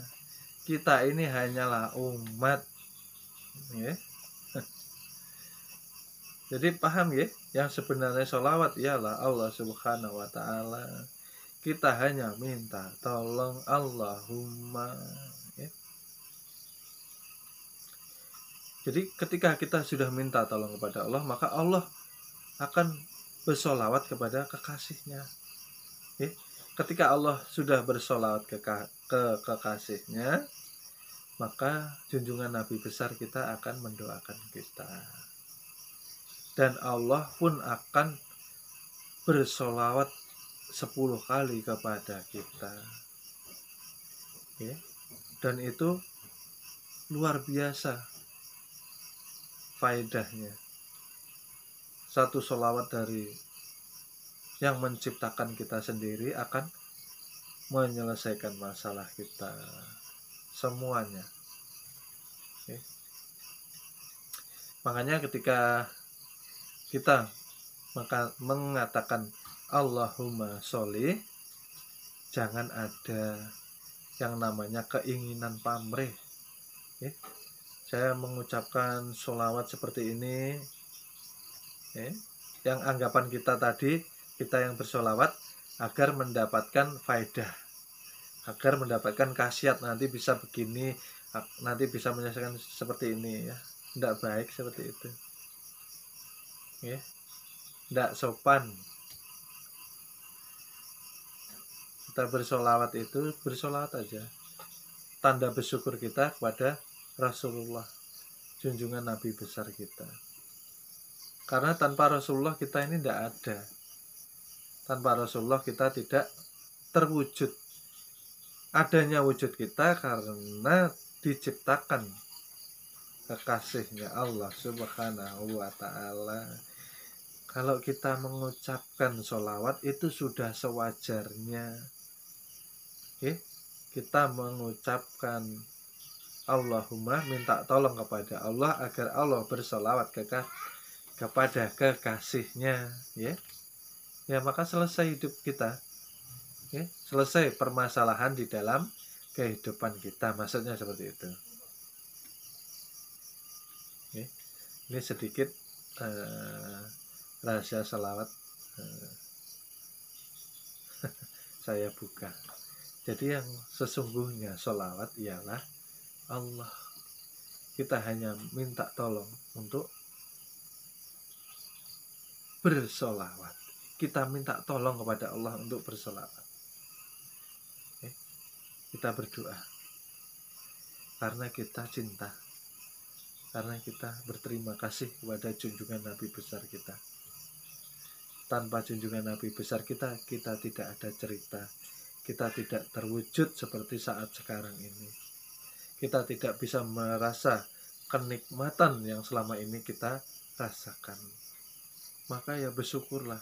Kita ini hanyalah umat. Jadi paham ya, yang sebenarnya sholawat ialah Allah Subhanahu wa Ta'ala. Kita hanya minta tolong Allahumma. Jadi ketika kita sudah minta tolong kepada Allah, maka Allah akan bersolawat kepada kekasihnya. Ketika Allah sudah bersolawat ke kekasihnya, maka junjungan Nabi besar kita akan mendoakan kita. Dan Allah pun akan bersolawat 10 kali kepada kita. Dan itu luar biasa faedahnya. Satu solawat dari yang menciptakan kita sendiri akan menyelesaikan masalah kita semuanya. Makanya ketika kita mengatakan Allahumma sholli, jangan ada yang namanya keinginan pamrih. Saya mengucapkan sholawat seperti ini, yang anggapan kita tadi, kita yang bersolawat agar mendapatkan faedah, agar mendapatkan khasiat, nanti bisa begini, nanti bisa menyelesaikan seperti ini ya. Tidak baik seperti itu. Tidak sopan. kita bersolawat itu bersolawat aja, tanda bersyukur kita kepada Rasulullah, junjungan Nabi besar kita. Karena tanpa Rasulullah kita ini tidak ada. Tanpa Rasulullah kita tidak terwujud. Adanya wujud kita karena diciptakan kekasihnya Allah Subhanahu wa ta'ala. Kalau kita mengucapkan sholawat itu sudah sewajarnya. Kita mengucapkan Allahumma, minta tolong kepada Allah agar Allah bersolawat kepada kekasihnya, ya maka selesai hidup kita, selesai permasalahan di dalam kehidupan kita, maksudnya seperti itu. Ini sedikit rahasia sholawat saya buka. Jadi yang sesungguhnya sholawat ialah Allah. Kita hanya minta tolong untuk bersolawat. Kita minta tolong kepada Allah untuk bersolawat. Kita berdoa karena kita cinta, karena kita berterima kasih kepada junjungan Nabi besar kita. Tanpa junjungan Nabi besar kita tidak ada cerita. Kita tidak terwujud seperti saat sekarang ini. Kita tidak bisa merasa kenikmatan yang selama ini kita rasakan. Maka ya bersyukurlah.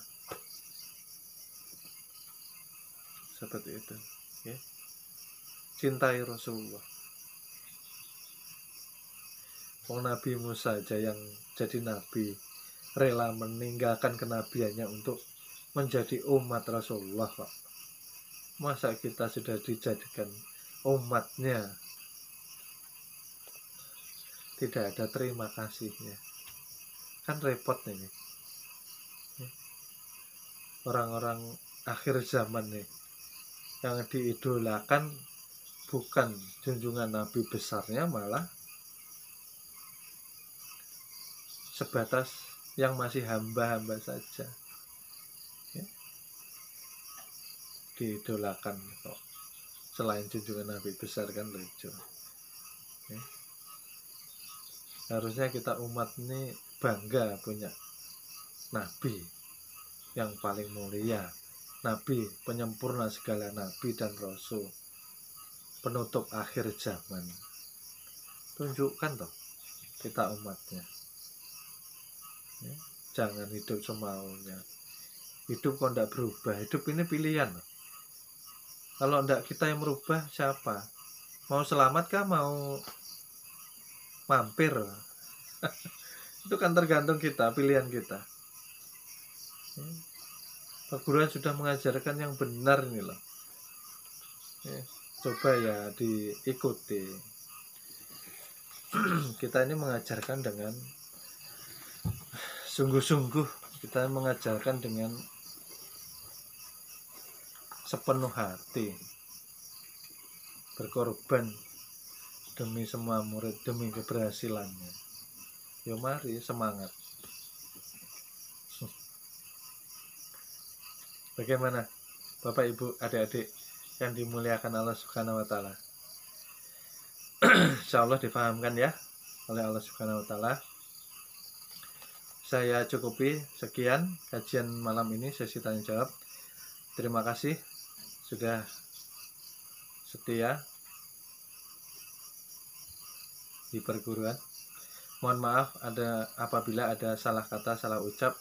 Seperti itu. Cintai Rasulullah. Nabi Musa aja yang jadi nabi, rela meninggalkan kenabiannya untuk menjadi umat Rasulullah kok. Masa kita sudah dijadikan umatnya tidak ada terima kasihnya? Kan repot ini. Orang-orang akhir zaman nih yang diidolakan bukan junjungan Nabi besarnya, malah sebatas yang masih hamba-hamba saja. Diidolakan kok. Selain junjungan Nabi besar, kan lucu. Harusnya kita umat ini bangga punya Nabi yang paling mulia, Nabi penyempurna segala Nabi dan Rasul, penutup akhir zaman. Tunjukkan toh kita umatnya. Jangan hidup semaunya. Hidup kok tidak berubah. Hidup ini pilihan. Kalau tidak kita yang merubah, siapa? Mau selamat kah? Mau mampir? Itu kan tergantung kita, pilihan kita. Perguruan sudah mengajarkan yang benar ini loh. Coba ya diikuti. Kita ini mengajarkan dengan sungguh-sungguh. Kita mengajarkan dengan sepenuh hati, berkorban demi semua murid, demi keberhasilannya. Yo mari semangat. Bagaimana Bapak Ibu adik-adik yang dimuliakan Allah Subhanahu wa taala? Insyaallah difahamkan ya oleh Allah Subhanahu wa taala. Saya cukupi sekian kajian malam ini, sesi tanya jawab. Terima kasih sudah setia di perguruan. Mohon maaf apabila ada salah kata, salah ucap,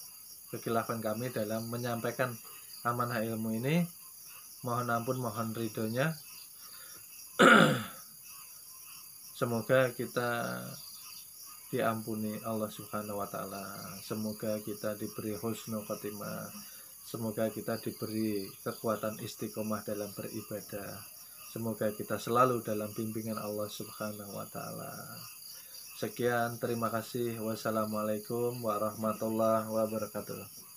kekhilafan kami dalam menyampaikan amanah ilmu ini. Mohon ampun, mohon ridhonya. Semoga kita diampuni Allah Subhanahu wa taala. Semoga kita diberi husnul khotimah. Semoga kita diberi kekuatan istiqomah dalam beribadah. Semoga kita selalu dalam bimbingan Allah Subhanahu wa taala. Sekian, terima kasih. Wassalamualaikum warahmatullahi wabarakatuh.